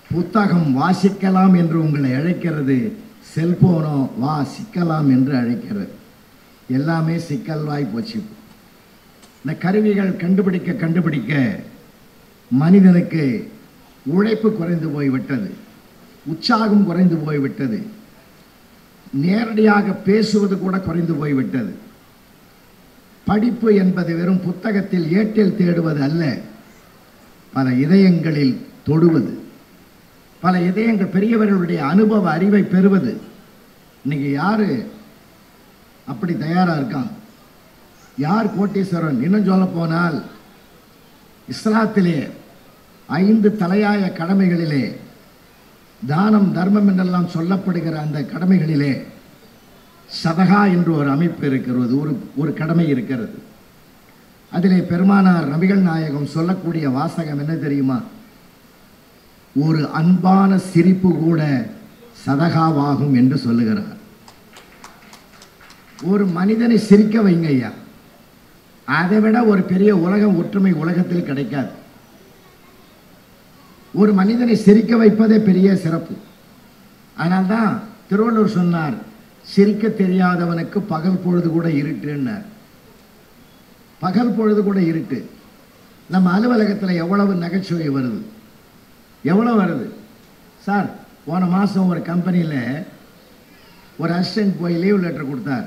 புத்தகம் வாசிக்கலாம் என்று உங்களை அழைக்கிறது, செல்போனோ வா சிக்கலாம் என்று அழைக்கிறது. எல்லாமே சிக்கல்வாய் போச்சு. இந்த கருவிகள் கண்டுபிடிக்க மனிதனுக்கு உழைப்பு குறைந்து போய்விட்டது, உற்சாகம் குறைந்து போய்விட்டது, நேரடியாக பேசுவது கூட குறைந்து போய்விட்டது. படிப்பு என்பது வெறும் புத்தகத்தில் ஏட்டில் தேடுவது அல்ல, பல இதயங்களில் தொடுவது, பல இதயங்கள் பெரியவர்களுடைய அனுபவ அறிவை பெறுவது. இன்னைக்கு யாரு அப்படி தயாரா இருக்கான்? யார் கோட்டீஸ்வரன்? இன்னும் சொல்ல போனால் இஸ்லாத்திலே 5 தலையாய கடமைகளிலே தானம் தர்மம் என்றெல்லாம் சொல்லப்படுகிற அந்த கடமைகளிலே சதகா என்று ஒரு அமைப்பு இருக்கிறது, ஒரு கடமை இருக்கிறது. அதிலே பெருமானார் நபிகள் நாயகம் சொல்லக்கூடிய வாசகம் என்ன தெரியுமா? ஒரு அன்பான சிரிப்பு கூட சதகாவாகும் என்று சொல்லுகிறார். ஒரு மனிதனை சிரிக்க வைங்க ஐயா, அதை விட ஒரு பெரிய ஒற்றுமை உலகத்தில் கிடைக்காது. ஒரு மனிதனை சிரிக்க வைப்பதே பெரிய சிறப்பு. அதனால்தான் திருவள்ளுவர் சொன்னார், சிரிக்க தெரியாதவனுக்கு பகல் பொழுது கூட இருட்டுன்னார். பகல் பொழுது கூட இருட்டு. நம்ம அலுவலகத்தில் எவ்வளவு நகைச்சுவை வருது, எவ்வளவு வருது சார். போன மாதம் ஒரு கம்பெனியில் ஒரு அசிஸ்டன்ட் போய் லீவ் லெட்டர் கொடுத்தார்.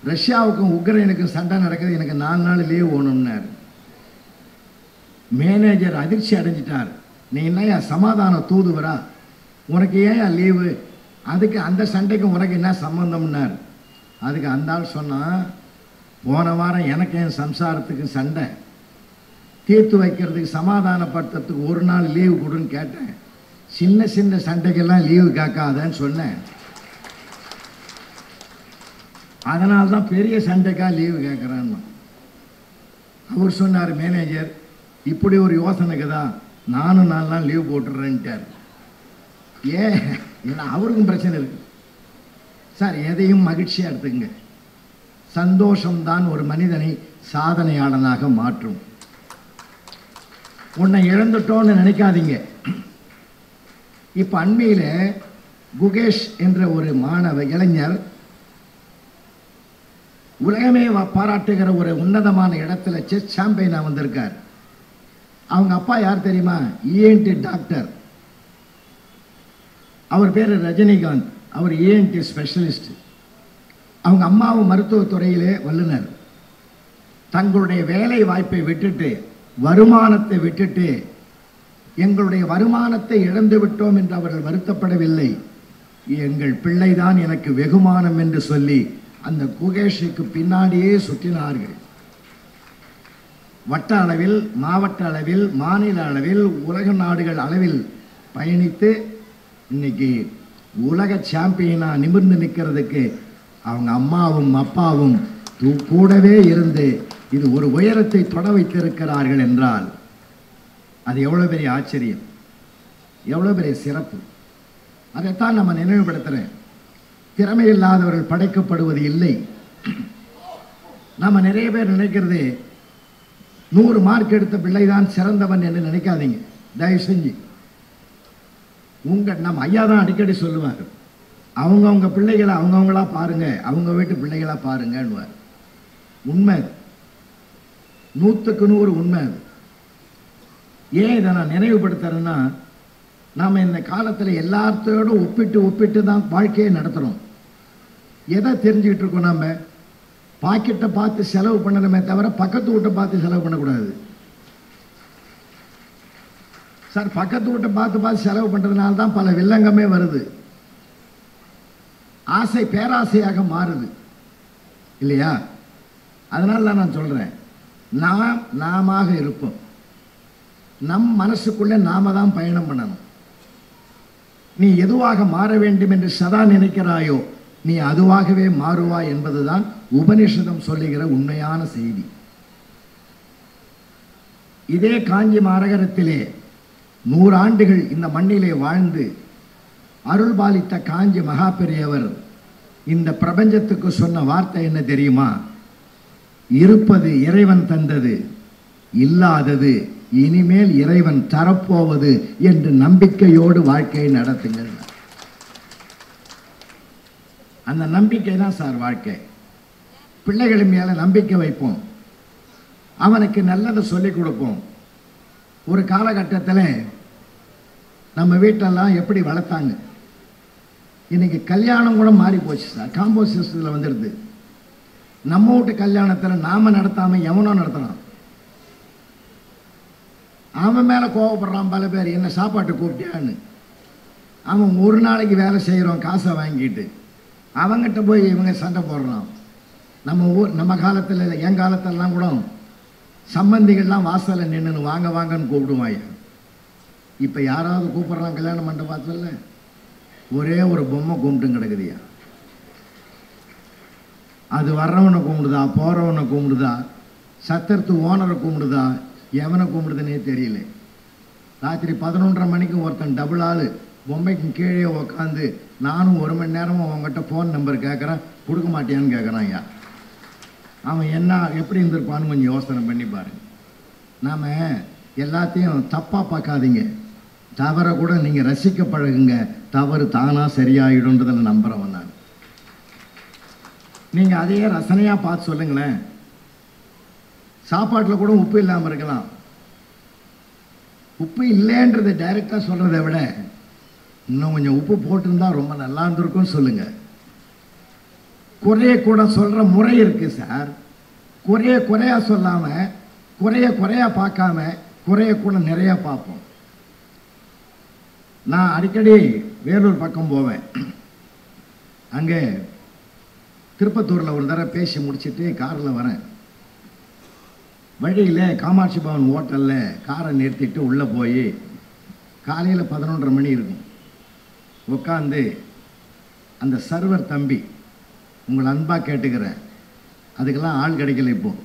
ரஷ்யாவுக்கும் உக்ரைனுக்கும் சண்டை நடக்குது, எனக்கு 4 நாள் லீவ் வேணும்னார். மேனேஜர் அதிர்ச்சி அடைஞ்சிட்டார். நீ என்னையா சமாதான தூதுவரா, உனக்கு ஏன் லீவு, அதுக்கு அந்த சண்டைக்கும் உனக்கு என்ன சம்பந்தம்னார். அதுக்கு அந்த ஆள் சொன்னான், போன வாரம் எனக்கு என் சம்சாரத்துக்கு சண்டை, தீர்த்து வைக்கிறதுக்கு சமாதானப்படுத்துறதுக்கு 1 நாள் லீவு கொடுன்னு கேட்டேன், சின்ன சின்ன சண்டைக்கெல்லாம் லீவு கேட்காதன்னு சொன்னேன், அதனால்தான் பெரிய சண்டைக்கா லீவு கேட்குறான்னு. அவர் சொன்னார் மேனேஜர், இப்படி ஒரு யோசனைக்கு தான் நானும் 4 நாள் லீவ் போட்டுடுறேன்ட்டார். ஏன்னா அவருக்கும் பிரச்சனை இருக்கு சார். எதையும் மகிழ்ச்சியாக எடுத்துங்க. சந்தோஷம்தான் ஒரு மனிதனை சாதனையாளனாக மாற்றும். உன்னை இழந்துட்டோன்னு நினைக்காதீங்க. இப்போ அண்மையில் குகேஷ் என்ற ஒரு மாணவ இளைஞர் உலகமே பாராட்டுகிற ஒரு உன்னதமான இடத்துல செஸ் சாம்பியனாக வந்திருக்கார். அவங்க அப்பா யார் தெரியுமா? ENT doctor. அவர் பேர் ரஜினிகாந்த். அவர் இஎன்டி ஸ்பெஷலிஸ்ட். அவங்க அம்மாவும் மருத்துவத்துறையிலே வல்லுனர். தங்களுடைய வேலை வாய்ப்பை விட்டுட்டு, வருமானத்தை விட்டுட்டு, எங்களுடைய வருமானத்தை இழந்து விட்டோம் என்று அவர்கள் வருத்தப்படவில்லை. எங்கள் பிள்ளைதான் எனக்கு வெகுமானம் என்று சொல்லி அந்த குகேஷுக்கு பின்னாடியே சுற்றினார்கள். வட்ட அளவில், மாவட்ட அளவில், மாநில அளவில், உலக நாடுகள் அளவில் பயணித்து இன்னைக்கு உலக சாம்பியனா நிமிர்ந்து நிற்கிறதுக்கு அவங்க அம்மாவும் அப்பாவும் கூடவே இருந்து இது ஒரு உயரத்தை தொட வைத்திருக்கிறார்கள் என்றால் அது எவ்வளவு பெரிய ஆச்சரியம், எவ்வளவு பெரிய சிறப்பு. அதைத்தான் நம்ம நினைவுபடுத்துறேன். திறமை இல்லாதவர்கள் படைக்கப்படுவது இல்லை. நம்ம நிறைய பேர் நினைக்கிறது 100 மார்க் எடுத்த பிள்ளைதான் சிறந்தவன் என்று நினைக்காதீங்க தயவு செஞ்சு. நம்ம ஐயா தான் அடிக்கடி சொல்லுவார், அவங்கவுங்க பிள்ளைகளை அவங்கவுங்களா பாருங்க, அவங்க வீட்டு பிள்ளைகளா பாருங்கன்னுவார். உண்மை, 100க்கு 100 உண்மை. ஏன் இதை நான் நினைவுபடுத்துறேன்னா, நாம் இந்த காலத்தில் எல்லாத்தோடும் ஒப்பிட்டு தான் வாழ்க்கையை நடத்துகிறோம். எதை தெரிஞ்சுக்கிட்டு இருக்கோம்? நம்ம பாக்கெட்டை பார்த்து செலவு பண்ணணுமே தவிர பக்கத்து வீட்டை பார்த்து செலவு பண்ணக்கூடாது சார். பக்கத்து வீட்டை பார்த்து செலவு பண்ணுறதுனால தான் பல வில்லங்கமே வருது. ஆசை பேராசையாக மாறுது இல்லையா? அதனால தான் நான் சொல்கிறேன், நாம இருப்போம். நம் மனசுக்குள்ளே நாம தான் பயணம் பண்ணணும். நீ எதுவாக மாற வேண்டும் என்று சதா நினைக்கிறாயோ நீ அதுவாகவே மாறுவாய் என்பதுதான் உபனிஷதம் சொல்லுகிற உண்மையான செய்தி. இதே காஞ்சி மாநகரத்திலே 100 ஆண்டுகள் இந்த மண்ணிலே வாழ்ந்து அருள் பாலித்த காஞ்சி மகா பெரியவர் இந்த பிரபஞ்சத்துக்கு சொன்ன வார்த்தை என்ன தெரியுமா? இருப்பது இறைவன் தந்தது, இல்லாதது இனிமேல் இறைவன் தரப்போவது என்று நம்பிக்கையோடு வாழ்க்கையை நடத்துங்கள். அந்த நம்பிக்கை தான் சார் வாழ்க்கை. பிள்ளைகள் மேல நம்பிக்கை வைப்போம், அவனுக்கு நல்லதை சொல்லிக் கொடுப்போம். ஒரு காலகட்டத்தில் நம்ம வீட்டெல்லாம் எப்படி வளர்த்தாங்க, இன்னைக்கு கல்யாணம் கூட மாறி போச்சு சார். காம்போ சிஸ்டத்தில் வந்துடுது. நம்ம வீட்டு கல்யாணத்தில் நாம நடத்தாம எவனோ நடத்துறான். அவன் மேல கோவப்படுறான் பல பேர், என்ன சாப்பாட்டு கூப்பிட்டியான்னு. அவன் ஒரு நாளைக்கு வேலை செய்கிறோம் காசை வாங்கிட்டு அவங்கிட்ட போய் இவங்க சண்டை போடுறான். நம்ம காலத்தில் இல்லை, என் காலத்திலலாம் கூட சம்பந்திகள்லாம் வாசலில் நின்று வாங்க வாங்கன்னு கூப்பிடுவாங்க. இப்போ யாராவது கூப்பிட்றான் கல்யாண மண்டபத்தில்? ஒரே ஒரு பொம்மை கும்பிட்டு கிடக்குதுயா. அது வர்றவனை கும்பிடுதா, போகிறவனை கும்பிடுதா, சத்திரத்து ஓனரை கும்பிடுதா, எவனை கும்பிடுதுன்னே தெரியல. ராத்திரி 11:30 மணிக்கு ஒருத்தன் டபுள் ஆள் பொம்மைக்கு கீழே உக்காந்து நானும் 1 மணி நேரமும் அவங்ககிட்ட ஃபோன் நம்பர் கேட்குறேன், கொடுக்க மாட்டியான்னு கேட்குறான். ஐயா அவன் என்ன எப்படி இருந்திருப்பான்னு கொஞ்சம் யோசனை பண்ணி பாருங்க. நாம் எல்லாத்தையும் தப்பாக பார்க்காதீங்க, தவறை கூட நீங்கள் ரசிக்க பழகுங்க, தவறு தானாக சரியாயிடும்ன்றதில் நம்புகிறவன் நான். நீங்கள் அதையே ரசனையாக பார்த்து சொல்லுங்களேன். சாப்பாட்டில் கூட உப்பு இல்லாமல் இருக்கலாம். உப்பு இல்லைன்றதை டைரெக்டாக சொல்கிறத விட இன்னும் கொஞ்சம் உப்பு போட்டிருந்தா ரொம்ப நல்லா இருந்திருக்கும்னு சொல்லுங்க. குறைய கூட சொல்கிற முறை இருக்குது சார். குறையா சொல்லாமல், குறையா பார்க்காம, குறைய கூட நிறையா பார்ப்போம். நான் அடிக்கடி வேலூர் பக்கம் போவேன். அங்கே திருப்பத்தூரில் ஒரு தடவை பேசி முடிச்சுட்டு காரில் வரேன். வழியில் காமாட்சி பவன் ஹோட்டலில் காரை நிறுத்திட்டு உள்ளே போய் காலையில் 11:30 மணி இருக்கும். உட்காந்து அந்த சர்வர் தம்பி, உங்களை அன்பாக கேட்டுக்கிறேன், அதுக்கெல்லாம் ஆள் கிடைக்கல. இப்போது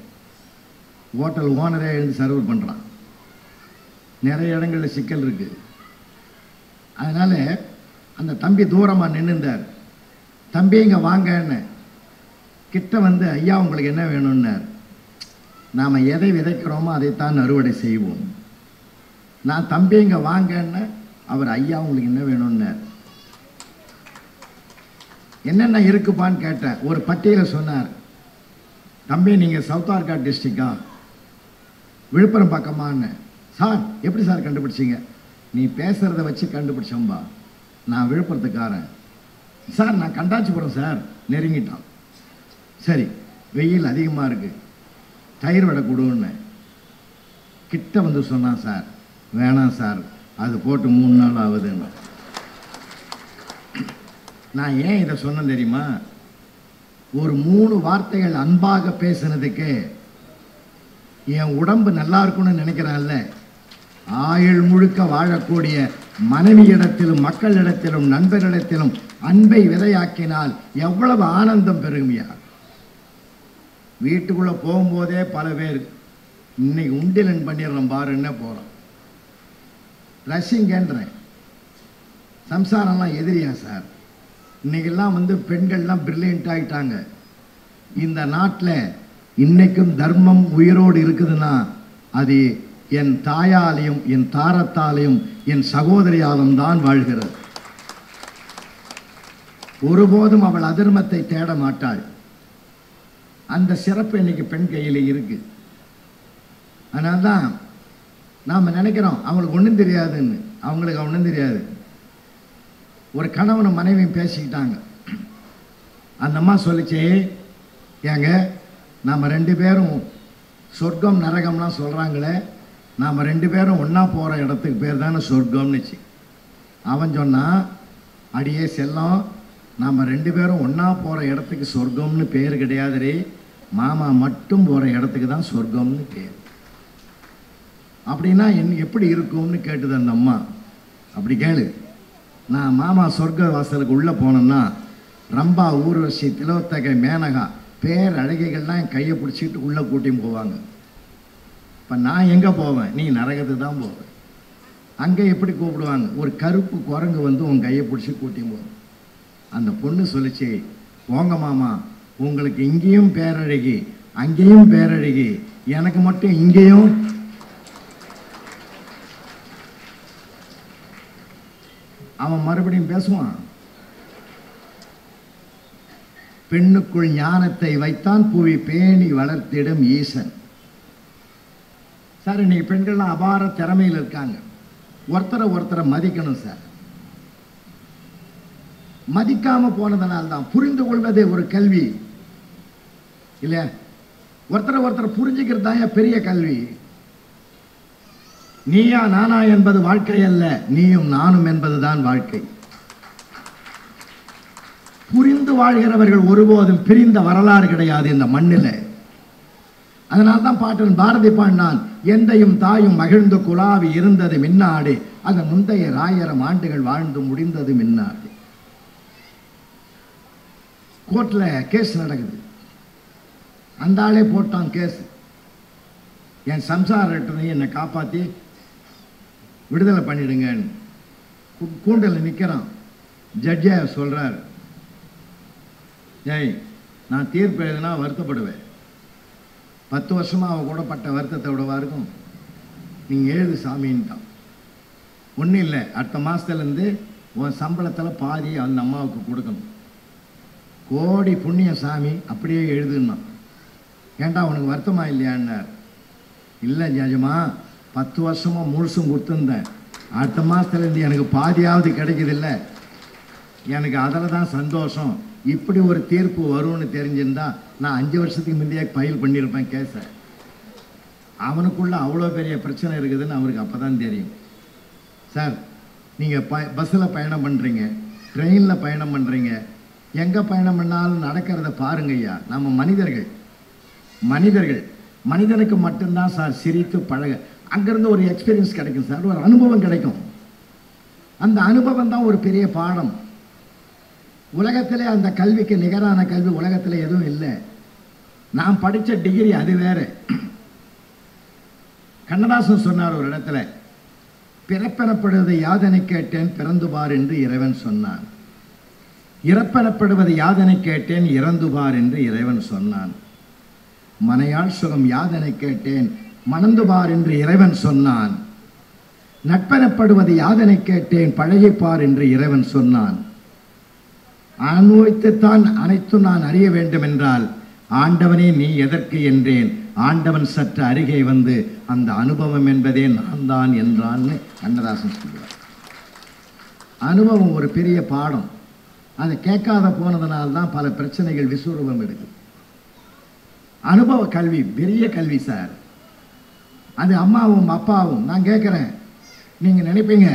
ஹோட்டல் ஓனரே எழுந்து சர்வர் பண்ணுறான். நிறைய இடங்களில் சிக்கல் இருக்குது. அதனால் அந்த தம்பி தூரமாக நின்றுந்தார். தம்பி இங்கே வாங்கன்னு கிட்ட வந்து, ஐயா உங்களுக்கு என்ன வேணும்னார். நாம் எதை விதைக்கிறோமோ அதைத்தான் அறுவடை செய்வோம். நான் தம்பி இங்கே வாங்கன்னு அவர், ஐயா உங்களுக்கு என்ன வேணும்னார். என்னென்ன இருக்குப்பான்னு கேட்டேன். ஒரு பட்டியலை சொன்னார். தம்பி நீங்கள் சவுத் ஆர்காட் டிஸ்ட்ரிக்டா, விழுப்புரம் பக்கமான்னு. சார் எப்படி சார் கண்டுபிடிச்சிங்க? நீ பேசுகிறத வச்சு கண்டுபிடிச்சோம்பா, நான் விழுப்புரத்துக்காரன். சார் நான் கண்டாச்சிபுரம் சார். நெருங்கிட்டான். சரி, வெயில் அதிகமாக இருக்குது, தயிர் வடை கொடுன்னு கிட்ட வந்து சொன்னான். சார் வேணாம் சார், அது போட்டு 3 நாள் ஆகுதுன்னு. நான் ஏன் இதை சொன்னேன் தெரியுமா? ஒரு 3 வார்த்தைகள் அன்பாக பேசுனதுக்கு என் உடம்பு நல்லா இருக்கும்னு நினைக்கிறான்ல, ஆயுள் முழுக்க வாழக்கூடிய மனைவியிடத்திலும் மக்களிடத்திலும் நண்பரிடத்திலும் அன்பை விதையாக்கினால் எவ்வளவு ஆனந்தம் பெருமையா. வீட்டுக்குள்ளே போகும்போதே பல பேர் இன்னைக்கு உண்டிலன் பண்ணிடுறோம் பாருன்னு போகிறோம். ரசிங்கன்றேன். சம்சாரம்லாம் எதிரியா சார்? இன்னைக்கெல்லாம் பெண்கள்லாம் பிரில்லியன்ட் ஆகிட்டாங்க. இந்த நாட்டில் இன்னைக்கும் தர்மம் உயிரோடு இருக்குதுன்னா அது என் தாயாலையும் என் தாரத்தாலையும் என் சகோதரியாலும் தான் வாழ்கிறது. ஒருபோதும் அவள் அதர்மத்தை தேட மாட்டாள். அந்த சிறப்பு இன்னைக்கு பெண் கையில் இருக்கு. அதனால தான் நாம் நினைக்கிறோம் அவங்களுக்கு ஒன்றும் தெரியாதுன்னு. அவங்களுக்கு ஒன்றும் தெரியாது. ஒரு கணவனும் மனைவியும் பேசிக்கிட்டாங்க. அந்த அம்மா சொல்லிச்சு, ஏங்க நாம் 2 பேரும் சொர்க்கம் நரகம்லாம் சொல்கிறாங்களே, நாம் 2 பேரும் ஒன்றா போகிற இடத்துக்கு பேர் தானே சொர்க்கம்னுச்சு. அவன் சொன்னான், அடியே செல்லம், நாம் 2 பேரும் ஒன்றா போகிற இடத்துக்கு சொர்க்கம்னு பேர் கிடையாதுரே, மாமா மட்டும் போகிற இடத்துக்கு தான் சொர்க்கம்னு பேர். அப்படின்னா எப்படி இருக்கும்னு கேட்டுது அந்த அம்மா. அப்படி கேளு, நான் மாமா சொர்க்க வாசலுக்கு உள்ளே போனேன்னா ரம்பா, ஊர்வசி, திலோத்தகை, மேனகா பேர் அழகைகள்லாம் என் கையை பிடிச்சிக்கிட்டு உள்ளே கூட்டியும் போவாங்க. இப்போ நான் எங்கே போவேன்? நீ நரகத்துக்கு தான் போவேன். அங்கே எப்படி கூப்பிடுவாங்க? ஒரு கருப்பு குரங்கு உன் கையை பிடிச்சி கூட்டியும் போவேன். அந்த பொண்ணு சொல்லிச்சு, போங்க மாமா, உங்களுக்கு இங்கேயும் பேரழகி அங்கேயும் பேரழகி, எனக்கு மட்டும் இங்கேயும். அவன் மறுபடியும் பேசுவான். பெண்ணுக்குள் ஞானத்தை வைத்தான் புவி பேணி வளர்த்திடும் ஈசன். சார், இன்னைக்கு பெண்கள்லாம் அபார திறமையில் இருக்காங்க. ஒருத்தரை மதிக்கணும் சார். மதிக்காம போனதனால்தான் புரிந்து கொள்வதே ஒரு கல்வி இல்ல. ஒருத்தரை புரிஞ்சுக்கிறது தான் பெரிய கல்வி. நீயா நானா என்பது வாழ்க்கை அல்ல, நீயும் நானும் என்பதுதான் வாழ்க்கை. புரிந்து வாழ்கிறவர்கள் ஒருபோதும் பிரிந்த வரலாறு கிடையாது இந்த மண்ணில். அதனால்தான் பாட்டன் பாரதி பாடினான், எந்தையும் தாயும் மகிழ்ந்து குழாவி இருந்தது மின்னாடு, அதன் முந்தைய 1000 ஆண்டுகள் வாழ்ந்து முடிந்தது மின்னாடு. கோர்ட்ல கேஸ் நடக்குது. அந்த ஆளே போட்டான் கேஸ். என் சம்சாரத்தையும் என்னை காப்பாற்றி விடுதலை பண்ணிடுங்கன்னு கூண்டல நிற்கிறான். ஜட்ஜை சொல்றார், ஏய், நான் தீர்ப்பு எழுதுனா வருத்தப்படுவேன். 10 வருஷமா அவ கூட பட்ட வருத்தத்தை விடவா இருக்கும், நீங்க எழுது சாமின்ட்டான். ஒன்றும் இல்லை, அடுத்த மாசத்துலேருந்து உன் சம்பளத்தில் பாதி அந்த அம்மாவுக்கு கொடுக்கணும். கோடி புண்ணிய சாமி, அப்படியே எழுதுன்னா. ஏண்டா உனக்கு வருத்தமா இல்லையான்னார். இல்லை ஜாஜமா, 10 வருஷமா முழுசும் கொடுத்துருந்தேன், அடுத்த மாதத்துலேருந்து எனக்கு பாதியாவது கிடைக்குதில்ல, எனக்கு அதில் தான் சந்தோஷம். இப்படி ஒரு தீர்ப்பு வரும்னு தெரிஞ்சிருந்தா நான் 5 வருஷத்துக்கு முந்தையே ஃபைல் பண்ணியிருப்பேன் கேஸை. அவனுக்குள்ள அவ்வளோ பெரிய பிரச்சனை இருக்குதுன்னு அவருக்கு அப்போ தான் தெரியும். சார், நீங்கள் பஸ்ஸில் பயணம் பண்ணுறீங்க, ட்ரெயினில் பயணம் பண்ணுறீங்க, எங்கே பயணம் பண்ணாலும் நடக்கிறத பாருங்க ஐயா. நம்ம மனிதனுக்கு மட்டும்தான் சார் சிரித்து பழக, அங்கேருந்து ஒரு எக்ஸ்பீரியன்ஸ் கிடைக்கும் சார், ஒரு அனுபவம் கிடைக்கும். அந்த அனுபவம் தான் ஒரு பெரிய பாடம். உலகத்திலே அந்த கல்விக்கு நிகரான கல்வி உலகத்தில் எதுவும் இல்லை. நான் படித்த டிகிரி அது வேற. கண்ணதாசன் சொன்னார் ஒரு இடத்துல, பிறப்பெனப்படுவதை யாதனை கேட்டேன் பிறந்து பார் என்று இறைவன் சொன்னான். இறப்பெனப்படுவதை யாதனை கேட்டேன் இறந்து பார் என்று இறைவன் சொன்னான். மனையாள் சுகம் யாதனை கேட்டேன் மணந்து பார் என்று இறைவன் சொன்னான். நட்பெனப்படுவதை யாதனை கேட்டேன் பழகிப்பார் என்று இறைவன் சொன்னான். அனுபவித்துத்தான் அனைத்தும் நான் அறிய வேண்டும் என்றால், ஆண்டவனே நீ எதற்கு என்றேன். ஆண்டவன் சற்று அருகே வந்து அந்த அனுபவம் என்பதே நான் தான் என்றான்னு கண்ணதாசன் சொல்கிறார். அனுபவம் ஒரு பெரிய பாடம். அதை கேட்காத போனதனால்தான் பல பிரச்சனைகள் விஸ்வரூபம் எடுக்குது. அனுபவ கல்வி பெரிய கல்வி சார். அது அம்மாவும் அப்பாவும். நான் கேட்குறேன், நீங்கள் நினைப்பீங்க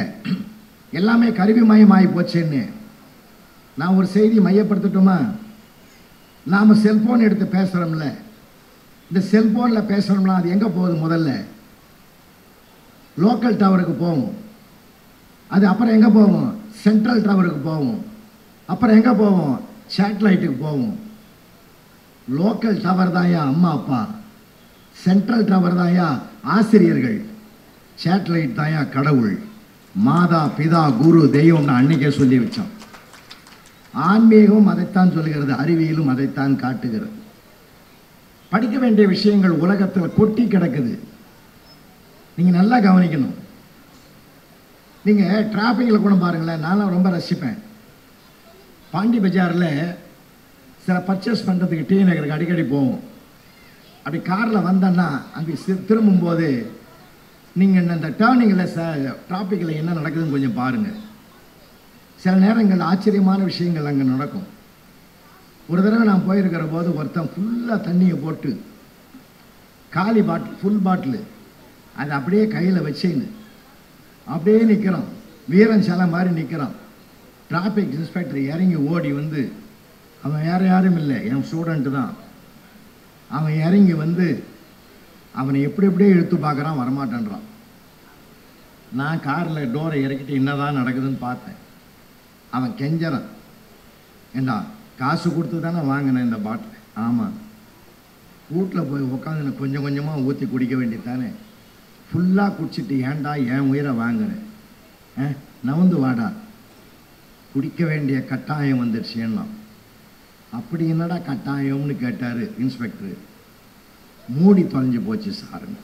எல்லாமே கருவிமயமாகி போச்சேன்னு. நான் ஒரு செய்தி மையப்படுத்தட்டுமா? நாம் செல்போன் எடுத்து பேசுகிறோம்ல, இந்த செல்போனில் பேசுகிறோம்னா அது எங்கே போகுது? முதல்ல லோக்கல் டவருக்கு போகும், அது அப்புறம் எங்கே போகும்? சென்ட்ரல் டவருக்கு போகும், அப்புறம் எங்கே போகும்? சேட்டலைட்டுக்கு போகும். லோக்கல் டவர் தாயா அம்மா அப்பா, சென்ட்ரல் டவர் தாயா ஆசிரியர்கள், சேட்டலைட் தாயா கடவுள், மாதா பிதா குரு தெய்வம்னு அன்னைக்கே சொல்லி வச்சோம். ஆன்மீகம் அதைத்தான் சொல்லுகிறது, அறிவியலும் அதைத்தான் காட்டுகிறது. படிக்க வேண்டிய விஷயங்கள் உலகத்தில் கொட்டி கிடக்குது. நீங்கள் நல்லா கவனிக்கணும். நீங்கள் டிராஃபிக்கில் கூட பாருங்களேன், நானும் ரொம்ப ரசிப்பேன். பாண்டி பஜாரில் சில பர்ச்சேஸ் பண்ணுறதுக்கு டி நகருக்கு அடிக்கடி போவோம். அப்படி காரில் வந்தேன்னா அங்கே திரும்பும்போது நீங்கள் இந்த டேர்னிங்கில் டிராஃபிக்கில் என்ன நடக்குதுன்னு கொஞ்சம் பாருங்கள். சில நேரங்கள் ஆச்சரியமான விஷயங்கள் அங்கே நடக்கும். ஒரு தடவை நான் போயிருக்கிற போது ஒருத்தன் ஃபுல்லாக தண்ணியை போட்டு காலி பாட்டில் ஃபுல் பாட்டிலு அதை அப்படியே கையில் வச்சேன்னு அப்படியே நிற்கிறான், வீரன் சிலை மாதிரி நிற்கிறான். டிராஃபிக் இன்ஸ்பெக்டர் இறங்கி ஓடி வந்து, அவன் வேறு யாரும் இல்லை, என் ஸ்டூடெண்ட்டு தான். அவன் இறங்கி வந்து அவனை எப்படியே இழுத்து பார்க்குறான், வரமாட்டேன்றான். நான் காரில் டோரை இறக்கிட்டு என்னதான் நடக்குதுன்னு பார்த்தேன். அவன் கெஞ்சறான், ஏண்டா காசு கொடுத்து தானே வாங்கினேன் இந்த பாட்டில். ஆமாம், வீட்டில் போய் உட்காந்து கொஞ்சம் கொஞ்சமாக ஊற்றி குடிக்க வேண்டியதானே, ஃபுல்லாக குடிச்சிட்டு ஏன்டா என் உயிரை வாங்குறேன், நவுந்து வாடா, குடிக்க வேண்டிய கட்டாயம் வந்துடுச்சுன்னா. அப்படி என்னடா கட்டாயம்னு கேட்டார் இன்ஸ்பெக்டர். மூடி தொலைஞ்சு போச்சு சாருங்க.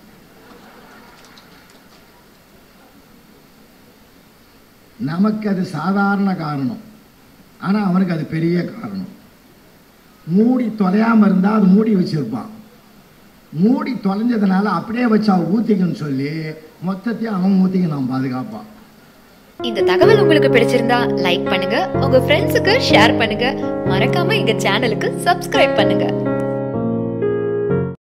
நமக்கு அது சாதாரண காரணம், ஆனால் அவனுக்கு அது பெரிய காரணம். மூடி தொலையாமல் இருந்தால் அது மூடி வச்சிருப்பான். மூடி தொலைஞ்சதுனால அப்படியே வச்சு அவன் ஊற்றிக்கன்னு சொல்லி மொத்தத்தையும் அவன் ஊற்றிக்க நான் பாதுகாப்பான். இந்த தகவல் உங்களுக்கு பிடிச்சிருந்தா லைக் பண்ணுங்க, உங்க ஃப்ரெண்ட்ஸுக்கு ஷேர் பண்ணுங்க, மறக்காம எங்க சேனலுக்கு சப்ஸ்கிரைப் பண்ணுங்க.